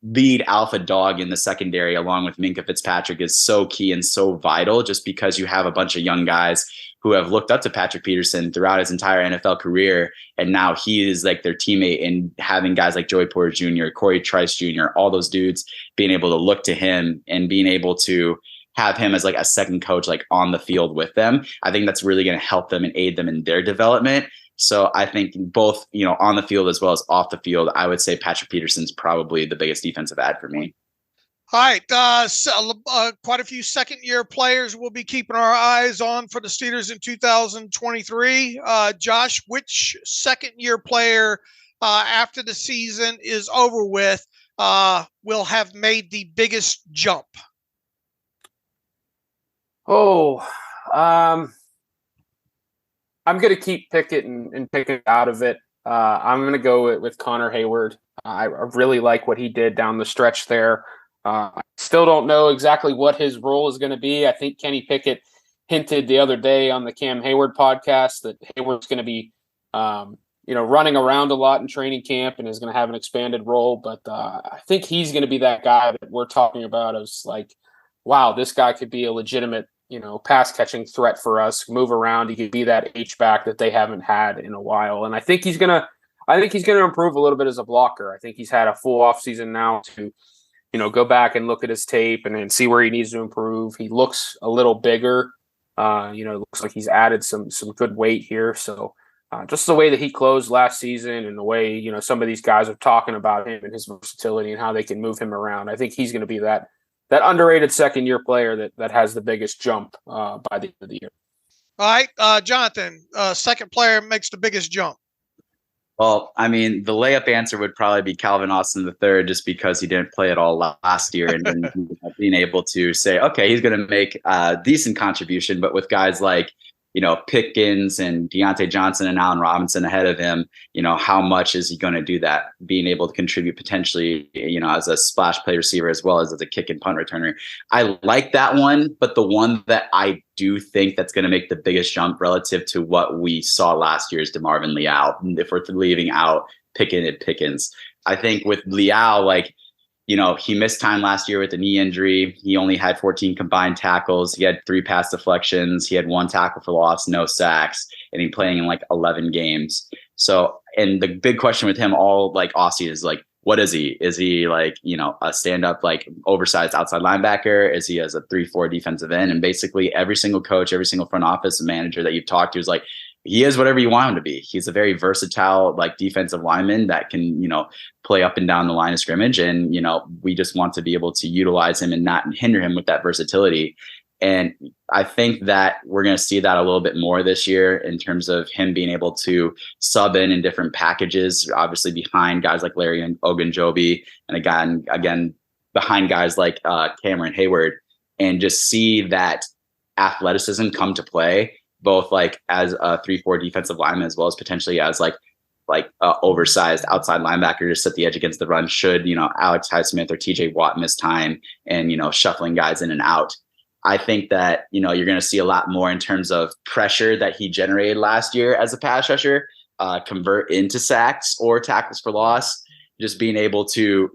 Speaker 4: lead alpha dog in the secondary along with Minkah Fitzpatrick is so key and so vital, just because you have a bunch of young guys who have looked up to Patrick Peterson throughout his entire NFL career. And now he is like their teammate, and having guys like Joey Porter Jr., Corey Trice Jr., all those dudes being able to look to him and being able to have him as a second coach, on the field with them. I think that's really going to help them and aid them in their development. So I think both, on the field as well as off the field, I would say Patrick Peterson's probably the biggest defensive add for me.
Speaker 2: All right. Quite a few second-year players we'll be keeping our eyes on for the Steelers in 2023. Josh, which second-year player after the season is over with will have made the biggest jump?
Speaker 3: I'm going to keep Pickett and Pickett out of it. I'm going to go with Connor Hayward. I really like what he did down the stretch there. I still don't know exactly what his role is going to be. I think Kenny Pickett hinted the other day on the Cam Hayward podcast that Hayward's going to be, running around a lot in training camp and is going to have an expanded role. But I think he's going to be that guy that we're talking about as wow, this guy could be a legitimate, pass catching threat for us, move around. He could be that H-back that they haven't had in a while. And I think he's going to improve a little bit as a blocker. I think he's had a full offseason now to, go back and look at his tape and see where he needs to improve. He looks a little bigger. Looks like he's added some good weight here. So just the way that he closed last season and the way, some of these guys are talking about him and his versatility and how they can move him around, I think he's going to be that underrated second-year player that has the biggest jump by the end of the year.
Speaker 2: All right, Jonathan, second player makes the biggest jump.
Speaker 4: Well, I mean, the layup answer would probably be Calvin Austin III, just because he didn't play at all last year, and then being able to say, okay, he's going to make a decent contribution, but with guys like, Pickens and Diontae Johnson and Allen Robinson ahead of him, how much is he going to do that? Being able to contribute potentially, as a splash play receiver as well as a kick and punt returner. I like that one, but the one that I do think that's going to make the biggest jump relative to what we saw last year is DeMarvin Leal. If we're leaving out Pickett and Pickens, I think with Leal, he missed time last year with a knee injury. He only had 14 combined tackles. He had 3 pass deflections. He had 1 tackle for loss, no sacks, and he playing in 11 games. So, and the big question with him all offseason is what is he? Is he a stand-up oversized outside linebacker? Is he as a 3-4 defensive end? And basically every single coach, every single front office manager that you've talked to is he is whatever you want him to be. He's a very versatile, like, defensive lineman that can, play up and down the line of scrimmage. And, we just want to be able to utilize him and not hinder him with that versatility. And I think that we're going to see that a little bit more this year in terms of him being able to sub in different packages, obviously behind guys like Larry and Ogunjobi, and again, behind guys like Cameron Hayward, and just see that athleticism come to play, both like as a 3-4 defensive lineman, as well as potentially as like oversized outside linebacker to set the edge against the run should, Alex Highsmith or TJ Watt miss time and, shuffling guys in and out. I think that, you're going to see a lot more in terms of pressure that he generated last year as a pass rusher convert into sacks or tackles for loss, just being able to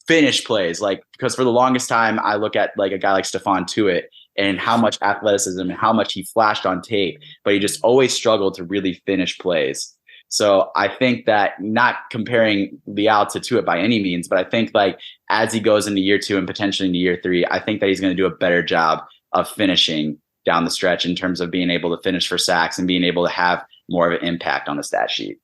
Speaker 4: finish plays. Because for the longest time, I look at like a guy like Stephon Tuitt and how much athleticism and how much he flashed on tape, but he just always struggled to really finish plays. So I think that, not comparing Leal to Tuitt by any means, but I think like as he goes into year 2 and potentially into year 3, I think that he's going to do a better job of finishing down the stretch in terms of being able to finish for sacks and being able to have more of an impact on the stat sheet.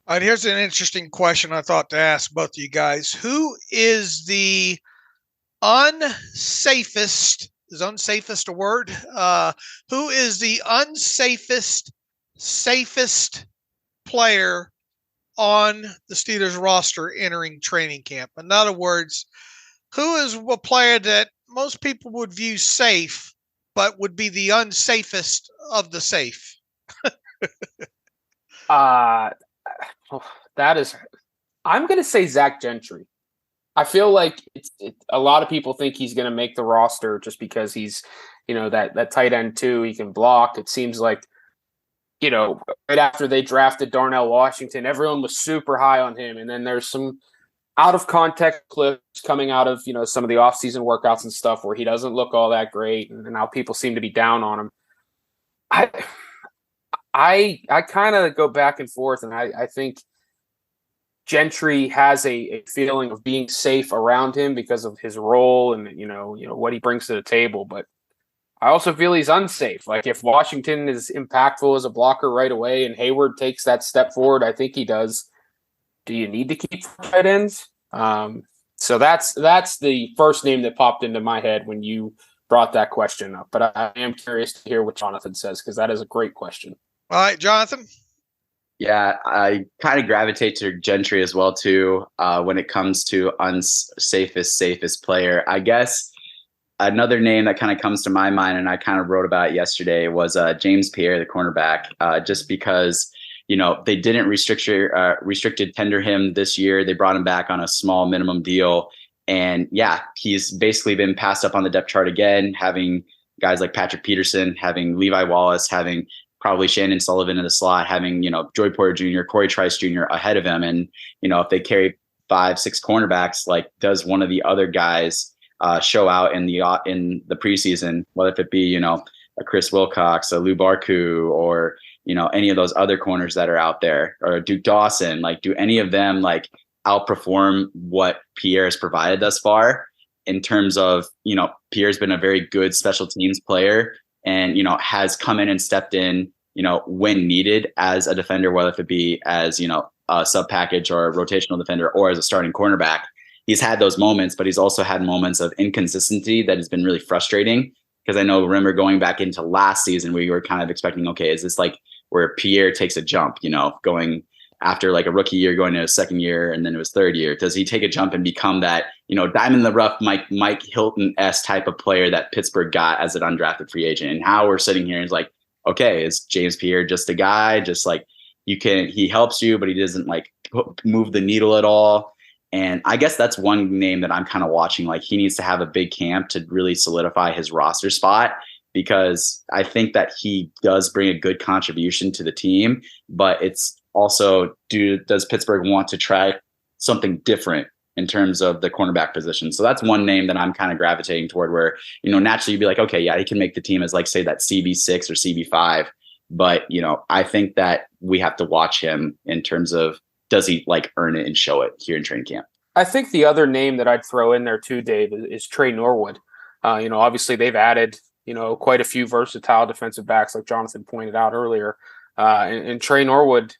Speaker 2: All right, here's an interesting question I thought to ask both of you guys. Who is the unsafest? Is unsafest a word? Who is the safest player on the Steelers roster entering training camp? In other words, who is a player that most people would view safe, but would be the unsafest of the safe?
Speaker 3: I'm going to say Zach Gentry. I feel like a lot of people think he's going to make the roster just because he's, that tight end too. He can block. It seems like, right after they drafted Darnell Washington, everyone was super high on him. And then there's some out of context clips coming out of, some of the offseason workouts and stuff where he doesn't look all that great. And now people seem to be down on him. I kind of go back and forth, and I think Gentry has a feeling of being safe around him because of his role and, what he brings to the table. But I also feel he's unsafe. Like, if Washington is impactful as a blocker right away and Hayward takes that step forward, I think he does. Do you need to keep tight ends? So that's the first name that popped into my head when you brought that question up. But I am curious to hear what Jonathan says, because that is a great question.
Speaker 2: All right, Jonathan.
Speaker 4: Yeah, I kind of gravitate to Gentry as well too. When it comes to safest player, I guess another name that kind of comes to my mind, and I kind of wrote about it yesterday, was James Pierre, the cornerback. Just because they didn't restricted tender him this year. They brought him back on a small minimum deal, and yeah, he's basically been passed up on the depth chart again. Having guys like Patrick Peterson, having Levi Wallace, having probably Shannon Sullivan in the slot, having, Joy Porter Jr., Corey Trice Jr. ahead of him. And, if they carry 5-6 cornerbacks, like, does one of the other guys show out in the preseason, whether it be, a Chris Wilcox, a Lou Barku, or, any of those other corners that are out there, or Duke Dawson, like, do any of them like outperform what Pierre has provided thus far in terms of, Pierre's been a very good special teams player and, has come in and stepped in, when needed as a defender, whether it be as, a sub package or a rotational defender or as a starting cornerback. He's had those moments, but he's also had moments of inconsistency that has been really frustrating. Because I know, remember going back into last season, we were kind of expecting, okay, is this like where Pierre takes a jump, going after like a rookie year, going to his second year, and then it was third year? Does he take a jump and become that, diamond in the rough, Mike Hilton-esque type of player that Pittsburgh got as an undrafted free agent? And how we're sitting here is like, okay, is James Pierre just a guy, just like he helps you, but he doesn't like move the needle at all? And I guess that's one name that I'm kind of watching. Like, he needs to have a big camp to really solidify his roster spot, because I think that he does bring a good contribution to the team, but it's also, does Pittsburgh want to try something different in terms of the cornerback position? So that's one name that I'm kind of gravitating toward, where, naturally you'd be like, okay, yeah, he can make the team as like, say, that CB6 or CB5. But, I think that we have to watch him in terms of, does he like earn it and show it here in training camp?
Speaker 3: I think the other name that I'd throw in there too, Dave, is Trey Norwood. Obviously they've added, quite a few versatile defensive backs, like Jonathan pointed out earlier. And Trey Norwood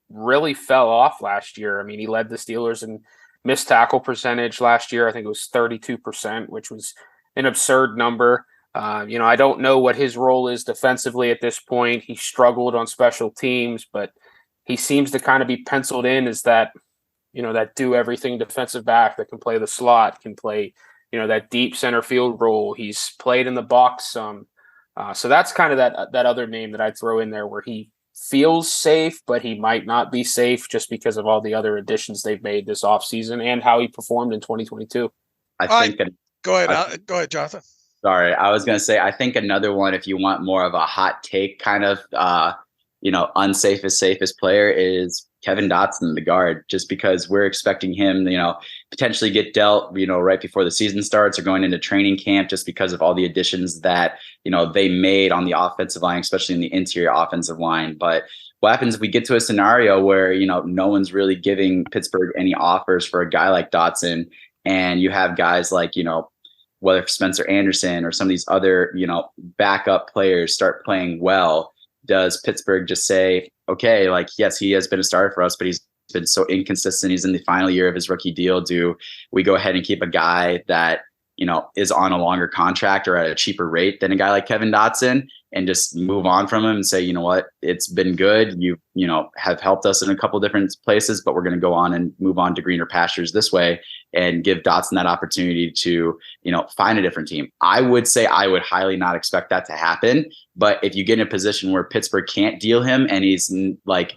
Speaker 3: really fell off last year. I mean, he led the Steelers in missed tackle percentage last year. I think it was 32%, which was an absurd number. I don't know what his role is defensively at this point. He struggled on special teams, but he seems to kind of be penciled in as that do everything defensive back that can play the slot, can play, that deep center field role. He's played in the box some. So that's kind of that other name that I'd throw in there where he feels safe, but he might not be safe just because of all the other additions they've made this offseason and how he performed in 2022.
Speaker 2: Go ahead, Jonathan.
Speaker 4: Sorry, I was going to say, I think another one, if you want more of a hot take kind of, safest player is Kevin Dotson, the guard, just because we're expecting him, potentially get dealt, right before the season starts or going into training camp, just because of all the additions that, they made on the offensive line, especially in the interior offensive line. But what happens if we get to a scenario where, no one's really giving Pittsburgh any offers for a guy like Dotson, and you have guys like, whether Spencer Anderson or some of these other, backup players start playing well? Does Pittsburgh just say, okay, like, yes, he has been a starter for us, but he's been so inconsistent. He's in the final year of his rookie deal. Do we go ahead and keep a guy that, is on a longer contract or at a cheaper rate than a guy like Kevin Dotson and just move on from him and say, you know what, it's been good. You have helped us in a couple different places, but we're going to go on and move on to greener pastures this way and give Dotson that opportunity to, find a different team. I would say I would highly not expect that to happen. But if you get in a position where Pittsburgh can't deal him and he's like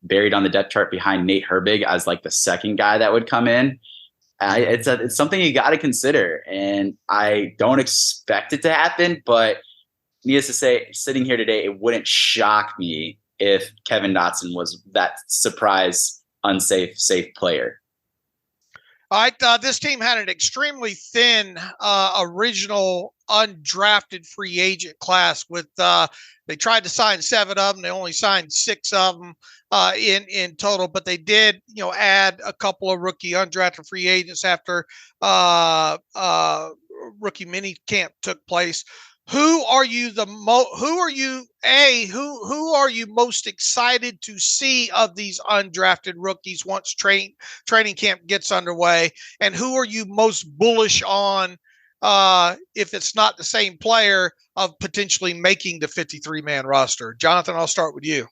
Speaker 4: buried on the depth chart behind Nate Herbig as like the second guy that would come in, it's something you got to consider. And I don't expect it to happen, but needless to say, sitting here today, it wouldn't shock me if Kevin Dotson was that surprise, safe player.
Speaker 2: All right, this team had an extremely thin original undrafted free agent class. With they tried to sign 7 of them, they only signed 6 of them in total. But they did, add a couple of rookie undrafted free agents after rookie mini camp took place. Who are you most excited to see of these undrafted rookies once training camp gets underway? And who are you most bullish on, if it's not the same player, of potentially making the 53-man roster? Jonathan, I'll start with you.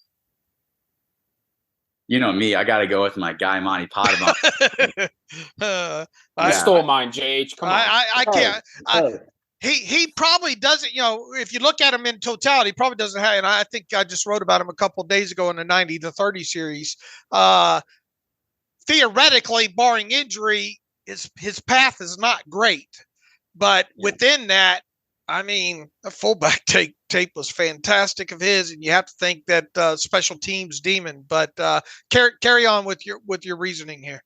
Speaker 4: You know me, I got to go with my guy, Monty Potabom.
Speaker 3: I stole mine, JH. Come on.
Speaker 2: I can't. He probably doesn't, if you look at him in totality, he probably doesn't have, and I think I just wrote about him a couple of days ago in the 90-30 series. Theoretically, barring injury, his path is not great. But within that, I mean, a fullback tape was fantastic of his, and you have to think that special teams demon. But carry on with your reasoning here.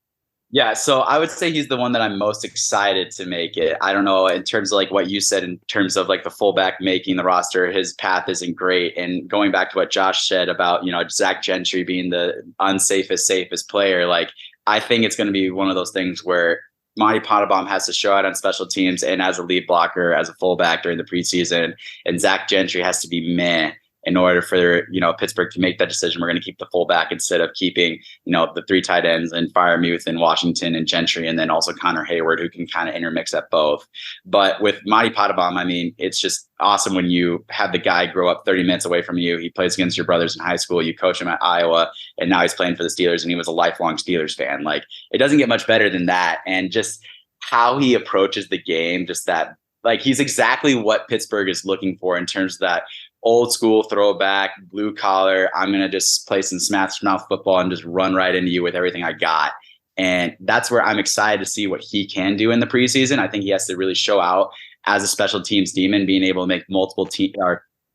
Speaker 4: Yeah, so I would say he's the one that I'm most excited to make it. I don't know, in terms of like what you said, in terms of like the fullback making the roster, his path isn't great. And going back to what Josh said about, Zach Gentry being the safest player, like, I think it's going to be one of those things where Monty Potabom has to show out on special teams and as a lead blocker, as a fullback during the preseason, and Zach Gentry has to be meh in order for, Pittsburgh to make that decision. We're going to keep the fullback instead of keeping, the 3 tight ends and Freiermuth and Washington and Gentry, and then also Connor Hayward, who can kind of intermix at both. But with Monty Potabom, I mean, it's just awesome when you have the guy grow up 30 minutes away from you. He plays against your brothers in high school. You coach him at Iowa, and now he's playing for the Steelers, and he was a lifelong Steelers fan. Like, it doesn't get much better than that. And just how he approaches the game, just that, like, he's exactly what Pittsburgh is looking for in terms of that old school throwback, blue collar. I'm going to just play some smash mouth football and just run right into you with everything I got. And that's where I'm excited to see what he can do in the preseason. I think he has to really show out as a special teams demon, being able to make multiple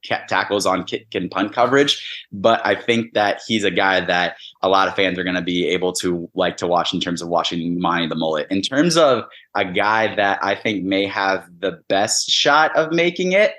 Speaker 4: tackles on kick and punt coverage. But I think that he's a guy that a lot of fans are going to be able to like to watch in terms of watching Monty the Mullet. In terms of a guy that I think may have the best shot of making it,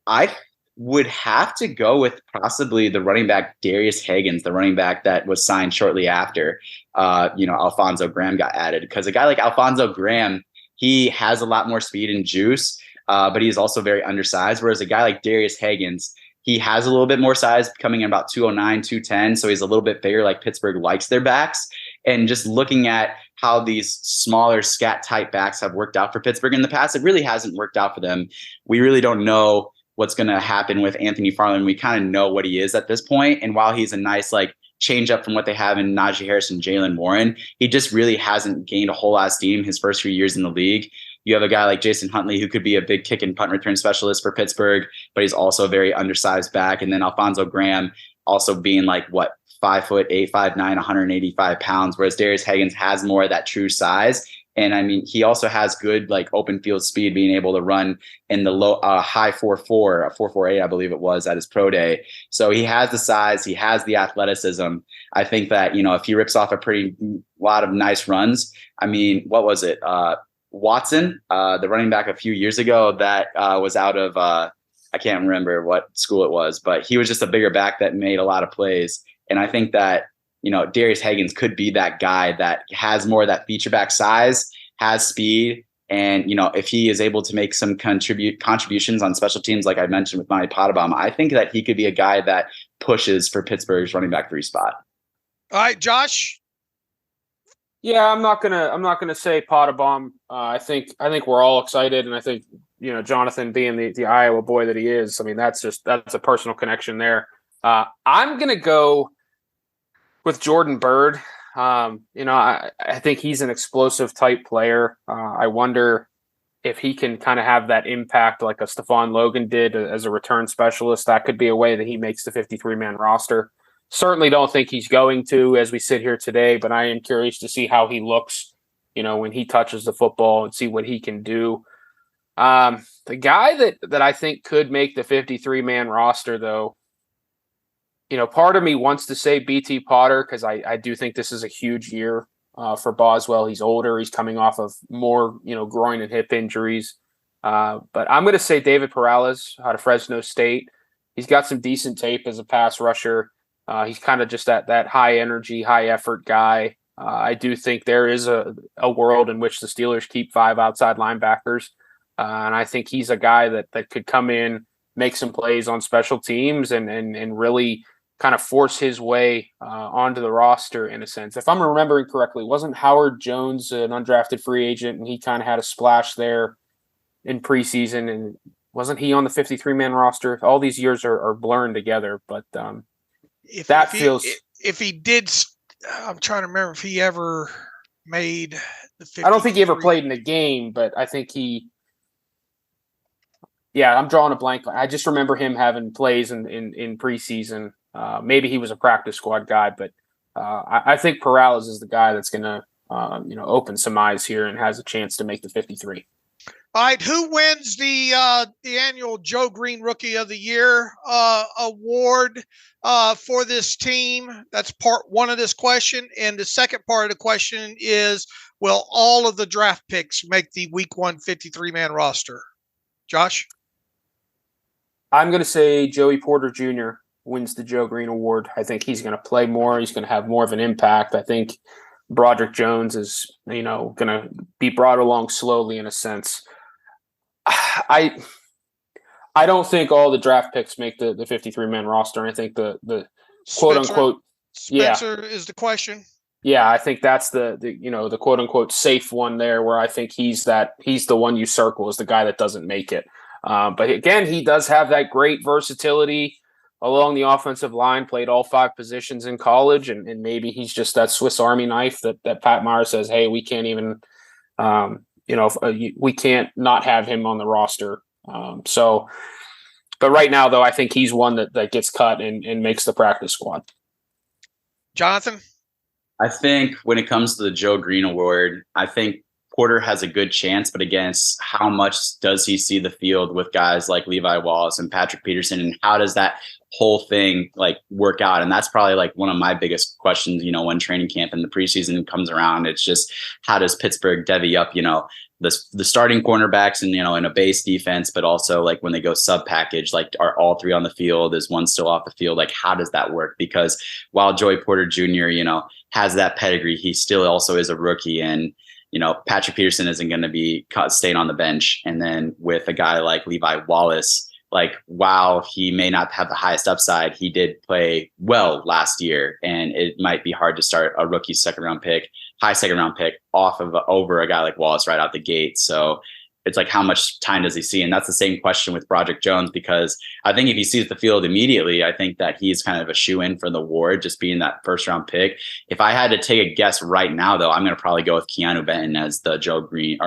Speaker 4: I would have to go with possibly the running back Darius Higgins, the running back that was signed shortly after, Alfonso Graham got added. Because a guy like Alfonso Graham, he has a lot more speed and juice, but he's also very undersized. Whereas a guy like Darius Higgins, he has a little bit more size, coming in about 209, 210. So he's a little bit bigger, like Pittsburgh likes their backs. And just looking at how these smaller scat type backs have worked out for Pittsburgh in the past, it really hasn't worked out for them. We really don't know what's going to happen with Anthony Farland. We kind of know what he is at this point. And while he's a nice, like, change up from what they have in Najee Harris and Jalen Warren, he just really hasn't gained a whole lot of steam his first few years in the league. You have a guy like Jason Huntley, who could be a big kick and punt return specialist for Pittsburgh, but he's also a very undersized back. And then Alfonso Graham also being like, 5'8", 5'9", 185 pounds, whereas Darius Higgins has more of that true size. And I mean, he also has good like open field speed, being able to run in the low high 4.4, a 4.48, I believe it was, at his pro day. So he has the size, he has the athleticism. I think that, if he rips off a pretty lot of nice runs, I mean, what was it? Watson, the running back a few years ago that was out of I can't remember what school it was, but he was just a bigger back that made a lot of plays. And I think that, Darius Higgins could be that guy that has more of that feature back size, has speed. And, if he is able to make some contributions on special teams, like I mentioned with Monty Pottebaum, I think that he could be a guy that pushes for Pittsburgh's running back 3 spot.
Speaker 2: All right, Josh.
Speaker 3: Yeah, I'm not gonna say Pottebaum. I think we're all excited, and I think Jonathan being the Iowa boy that he is, I mean that's a personal connection there. I'm gonna go with Jordan Byrd. I think he's an explosive type player. I wonder if he can kind of have that impact like a Stephon Logan did as a return specialist. That could be a way that he makes the 53-man roster. Certainly don't think he's going to as we sit here today, but I am curious to see how he looks, when he touches the football and see what he can do. The guy that I think could make the 53-man roster, though, part of me wants to say BT Potter because I do think this is a huge year for Boswell. He's older. He's coming off of more, groin and hip injuries. But I'm going to say David Perales out of Fresno State. He's got some decent tape as a pass rusher. He's kind of just that high energy, high effort guy. I do think there is a world in which the Steelers keep 5 outside linebackers. And I think he's a guy that could come in, make some plays on special teams and really kind of force his way onto the roster in a sense. If I'm remembering correctly, wasn't Howard Jones an undrafted free agent and he kind of had a splash there in preseason, and wasn't he on the 53-man roster? All these years are blurring together, but
Speaker 2: if he did, I'm trying to remember if he ever made the 53.
Speaker 3: I don't think he ever played in a game, but I think I'm drawing a blank. I just remember him having plays in preseason. Maybe he was a practice squad guy, but I think Perales is the guy that's going to open some eyes here and has a chance to make the 53.
Speaker 2: All right, who wins the annual Joe Green Rookie of the Year award for this team? That's part one of this question. And the second part of the question is, will all of the draft picks make the Week 1 53-man roster? Josh?
Speaker 3: I'm going to say Joey Porter Jr. wins the Joe Green Award. I think he's going to play more. He's going to have more of an impact. I think Broderick Jones is, going to be brought along slowly in a sense. I don't think all the draft picks make the 53-man roster. And I think the quote unquote
Speaker 2: Spencer is the question.
Speaker 3: Yeah, I think that's the quote unquote safe one there, where I think he's the one you circle as the guy that doesn't make it. But again, he does have that great versatility along the offensive line, played all 5 positions in college, and maybe he's just that Swiss Army knife that Pat Meyer says, hey, we can't even we can't not have him on the roster. But right now, though, I think he's one that gets cut and makes the practice squad.
Speaker 2: Jonathan?
Speaker 4: I think when it comes to the Joe Green Award, I think Porter has a good chance, but again, it's how much does he see the field with guys like Levi Wallace and Patrick Peterson, and how does that whole thing work out? And that's probably one of my biggest questions, when training camp and the preseason comes around. It's just, how does Pittsburgh divvy up, the starting cornerbacks and, in a base defense, but also when they go sub package, are all 3 on the field? Is one still off the field? How does that work? Because while Joey Porter Jr., has that pedigree, he still also is a rookie, and Patrick Peterson isn't going to be staying on the bench. And then with a guy like Levi Wallace, like, while he may not have the highest upside, he did play well last year, and it might be hard to start a rookie high second round pick over a guy like Wallace right out the gate. So it's like, how much time does he see? And that's the same question with Broderick Jones, because I think if he sees the field immediately, I think that he's kind of a shoe-in for the award, just being that first-round pick. If I had to take a guess right now, though, I'm going to probably go with Keanu Benton as the Joe Green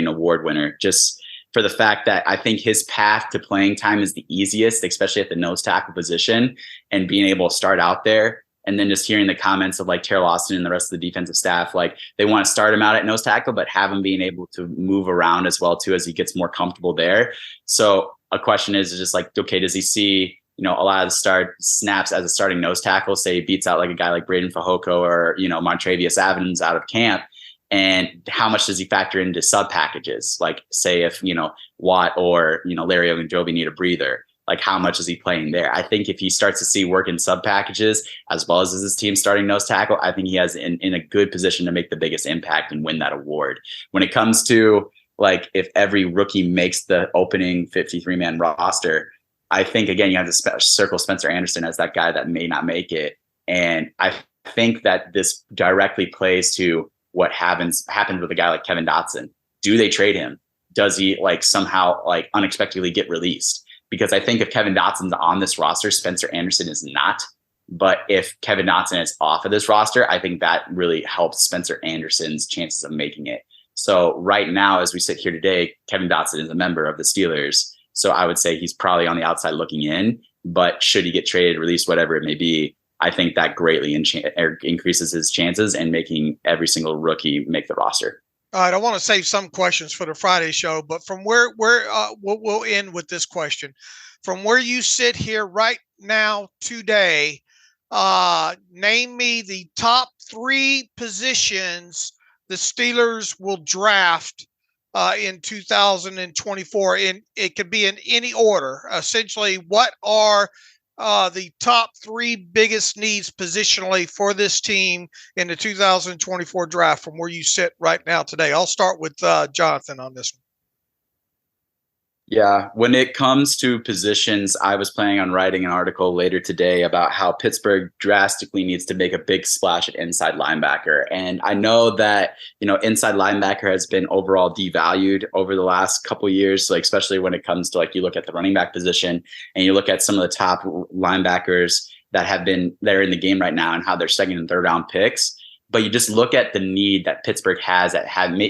Speaker 4: Award winner, just for the fact that I think his path to playing time is the easiest, especially at the nose tackle position, and being able to start out there. And then just hearing the comments of like Terrell Austin and the rest of the defensive staff, like they want to start him out at nose tackle, but have him being able to move around as well too, as he gets more comfortable there. So a question is just like, okay, does he see, a lot of the start snaps as a starting nose tackle, say he beats out like a guy like Braden Fajoko or, Montravius Adams out of camp? And how much does he factor into sub packages? Like say if, Watt or, Larry Ogunjobi need a breather, like how much is he playing there? I think if he starts to see work in sub packages as well as his team starting nose tackle, I think he has in a good position to make the biggest impact and win that award. When it comes to like if every rookie makes the opening 53-man roster, I think again you have to circle Spencer Anderson as that guy that may not make it. And I think that this directly plays to what happened with a guy like Kevin Dotson. Do they trade him? Does he like somehow like unexpectedly get released? Because I think if Kevin Dotson's on this roster, Spencer Anderson is not. But if Kevin Dotson is off of this roster, I think that really helps Spencer Anderson's chances of making it. So right now, as we sit here today, Kevin Dotson is a member of the Steelers. So I would say he's probably on the outside looking in. But should he get traded, released, whatever it may be, I think that greatly increases his chances and making every single rookie make the roster.
Speaker 2: All right, I want to save some questions for the Friday show, but from where we'll end with this question. From where you sit here right now today, name me the top 3 positions the Steelers will draft in 2024. It could be in any order. Essentially, what are the top 3 biggest needs positionally for this team in the 2024 draft from where you sit right now today? I'll start with Jonathan on this one.
Speaker 4: Yeah, when it comes to positions, I was planning on writing an article later today about how Pittsburgh drastically needs to make a big splash at inside linebacker. And I know that, inside linebacker has been overall devalued over the last couple of years, like especially when it comes to like you look at the running back position and you look at some of the top linebackers that are in the game right now and how they're second and third round picks. But you just look at the need that Pittsburgh has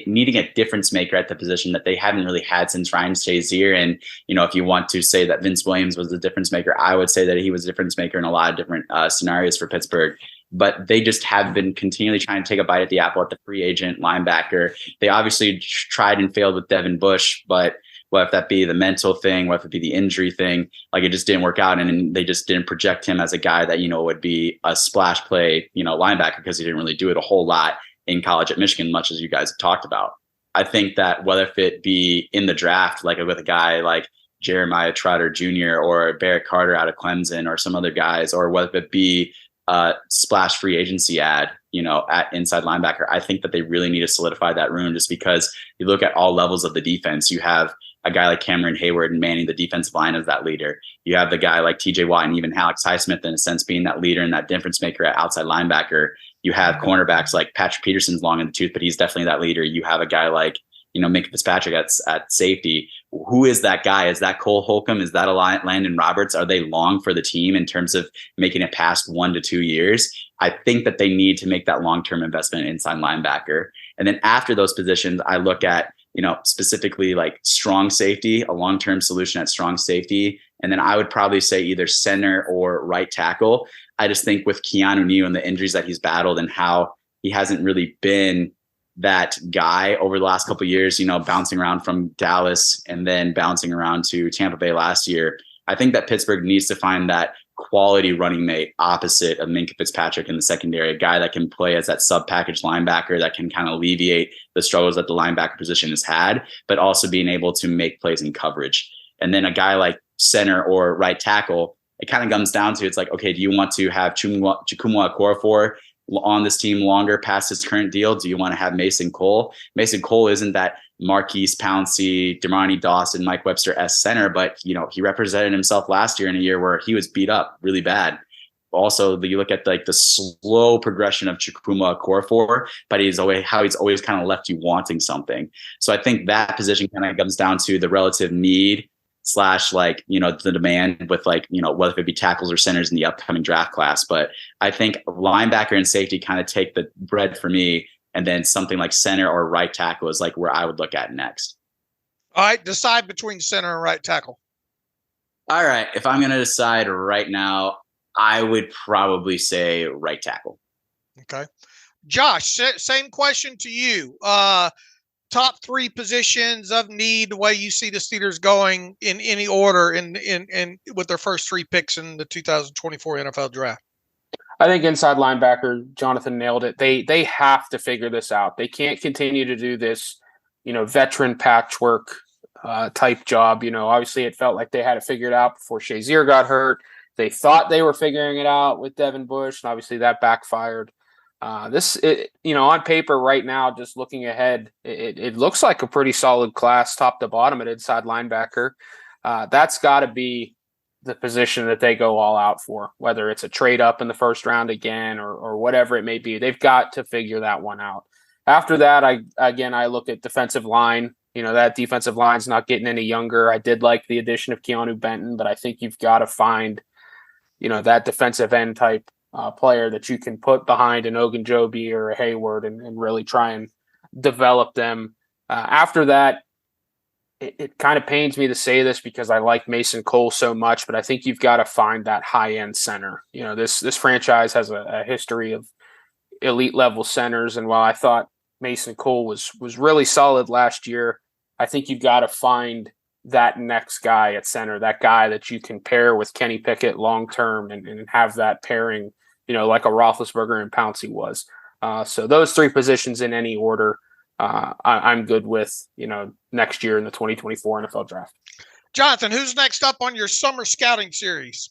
Speaker 4: needing a difference maker at the position that they haven't really had since Ryan Shazier. And, if you want to say that Vince Williams was the difference maker, I would say that he was a difference maker in a lot of different scenarios for Pittsburgh. But they just have been continually trying to take a bite at the apple at the free agent linebacker. They obviously tried and failed with Devin Bush, but whether that be the mental thing, whether it be the injury thing, like it just didn't work out. And they just didn't project him as a guy that, would be a splash play, linebacker, because he didn't really do it a whole lot in college at Michigan, much as you guys have talked about. I think that whether it be in the draft, like with a guy like Jeremiah Trotter Jr. or Barrett Carter out of Clemson or some other guys, or whether it be a splash free agency ad, at inside linebacker, I think that they really need to solidify that room, just because you look at all levels of the defense. You have a guy like Cameron Hayward and manning the defensive line as that leader. You have the guy like TJ Watt and even Alex Highsmith in a sense being that leader and that difference maker at outside linebacker. You have cornerbacks like Patrick Peterson's long in the tooth, but he's definitely that leader. You have a guy like, Minka Fitzpatrick at safety. Who is that guy? Is that Cole Holcomb? Is that a Landon Roberts? Are they long for the team in terms of making it past 1 to 2 years? I think that they need to make that long-term investment inside linebacker. And then after those positions, I look at, specifically like strong safety, a long-term solution at strong safety. And then I would probably say either center or right tackle. I just think with Keanu Neal and the injuries that he's battled and how he hasn't really been that guy over the last couple of years, bouncing around from Dallas and then bouncing around to Tampa Bay last year. I think that Pittsburgh needs to find that quality running mate opposite of Minka Fitzpatrick in the secondary, a guy that can play as that sub-package linebacker that can kind of alleviate the struggles that the linebacker position has had, but also being able to make plays in coverage. And then a guy like center or right tackle, it kind of comes down to, it's like, okay, do you want to have Chukwuma Okorafor on this team longer past his current deal? Do you want to have Mason Cole? Mason Cole isn't that Marquise Pouncey, Dermontti Dawson, Mike Webster S center, but he represented himself last year in a year where he was beat up really bad. Also, you look at like the slow progression of Chukwuma Okorafor, but he's always kind of left you wanting something. So I think that position kind of comes down to the relative need / the demand with whether it be tackles or centers in the upcoming draft class. But I think linebacker and safety kind of take the bread for me. And then something like center or right tackle is like where I would look at next.
Speaker 2: All right. Decide between center and right tackle.
Speaker 4: All right. If I'm going to decide right now, I would probably say right tackle.
Speaker 2: Okay. Josh, same question to you. Top 3 positions of need, the way you see the Steelers going in any order in with their first 3 picks in the 2024 NFL draft.
Speaker 3: I think inside linebacker, Jonathan nailed it. They have to figure this out. They can't continue to do this, veteran patchwork type job. Obviously it felt like they had it figured out before Shazier got hurt. They thought they were figuring it out with Devin Bush, and obviously that backfired. On paper right now, just looking ahead, it looks like a pretty solid class top to bottom at inside linebacker. That's got to be the position that they go all out for, whether it's a trade up in the first round again or whatever it may be. They've got to figure that one out. After that, I look at defensive line. That defensive line's not getting any younger. I did like the addition of Keanu Benton, but I think you've got to find, that defensive end type player that you can put behind an Ogunjobi or a Hayward and really try and develop them. After that, it kind of pains me to say this because I like Mason Cole so much, but I think you've got to find that high-end center. This franchise has a history of elite level centers, and while I thought Mason Cole was really solid last year, I think you've got to find that next guy at center, that guy that you can pair with Kenny Pickett long-term and have that pairing, like a Roethlisberger and Pouncey was. So those 3 positions in any order, I'm good with, next year in the 2024 NFL draft.
Speaker 2: Jonathan, who's next up on your summer scouting series?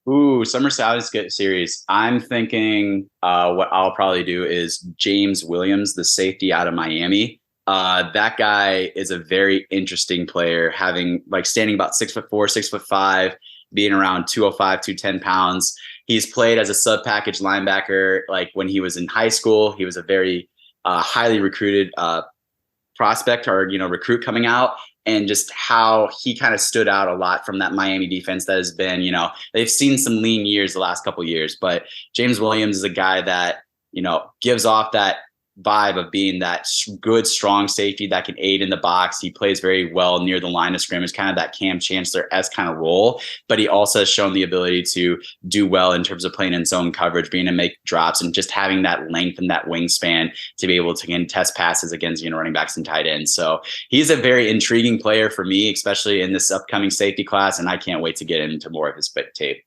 Speaker 4: Ooh, summer scouting series. I'm thinking what I'll probably do is James Williams, the safety out of Miami. That guy is a very interesting player, having standing about 6'4", 6'5", being around 205, 210 pounds. He's played as a sub package linebacker. Like when he was in high school, he was a very highly recruited prospect or recruit coming out, and just how he kind of stood out a lot from that Miami defense that has been, they've seen some lean years the last couple of years, but James Williams is a guy that gives off that vibe of being that good, strong safety that can aid in the box. He plays very well near the line of scrimmage, kind of that Cam Chancellor-esque kind of role, but he also has shown the ability to do well in terms of playing in zone coverage, being able to make drops, and just having that length and that wingspan to be able to test passes against running backs and tight ends. So he's a very intriguing player for me, especially in this upcoming safety class, and I can't wait to get into more of his tape.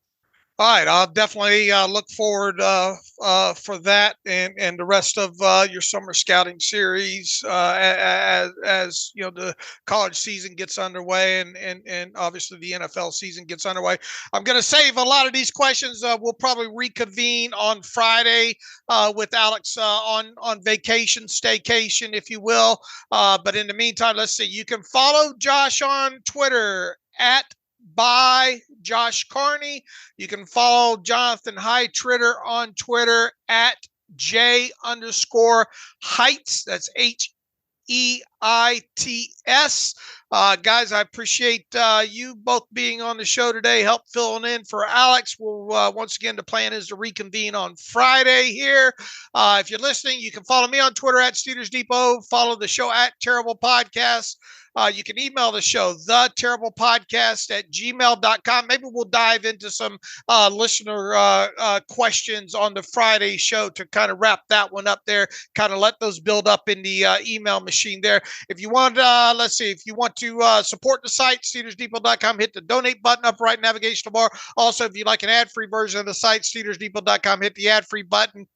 Speaker 2: All right, I'll definitely look forward for that and the rest of your summer scouting series as the college season gets underway and obviously the NFL season gets underway. I'm going to save a lot of these questions. We'll probably reconvene on Friday with Alex on vacation, staycation, if you will. But in the meantime, let's see. You can follow Josh on Twitter at by Josh Carney. You can follow Jonathan Heitritter on Twitter at J_Heights. That's HEITS. Guys, I appreciate you both being on the show today, help filling in for Alex. We'll once again, the plan is to reconvene on Friday here. If you're listening, you can follow me on Twitter at Steelers Depot. Follow the show at Terrible Podcast. You can email the show, theterriblepodcast@gmail.com. Maybe we'll dive into some listener questions on the Friday show to kind of wrap that one up there, kind of let those build up in the email machine there. If you want, if you want to support the site, SteelersDepot.com, hit the donate button, up right navigational bar. Also, if you'd like an ad-free version of the site, SteelersDepot.com, hit the ad-free button.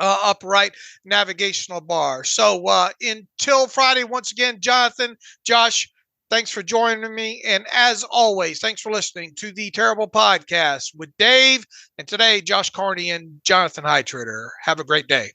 Speaker 2: Upright navigational bar. So until Friday, once again, Jonathan, Josh, Thanks for joining me. And as always, thanks for listening to the Terrible Podcast with Dave and today, Josh Carney and Jonathan Heitritter. Have a great day.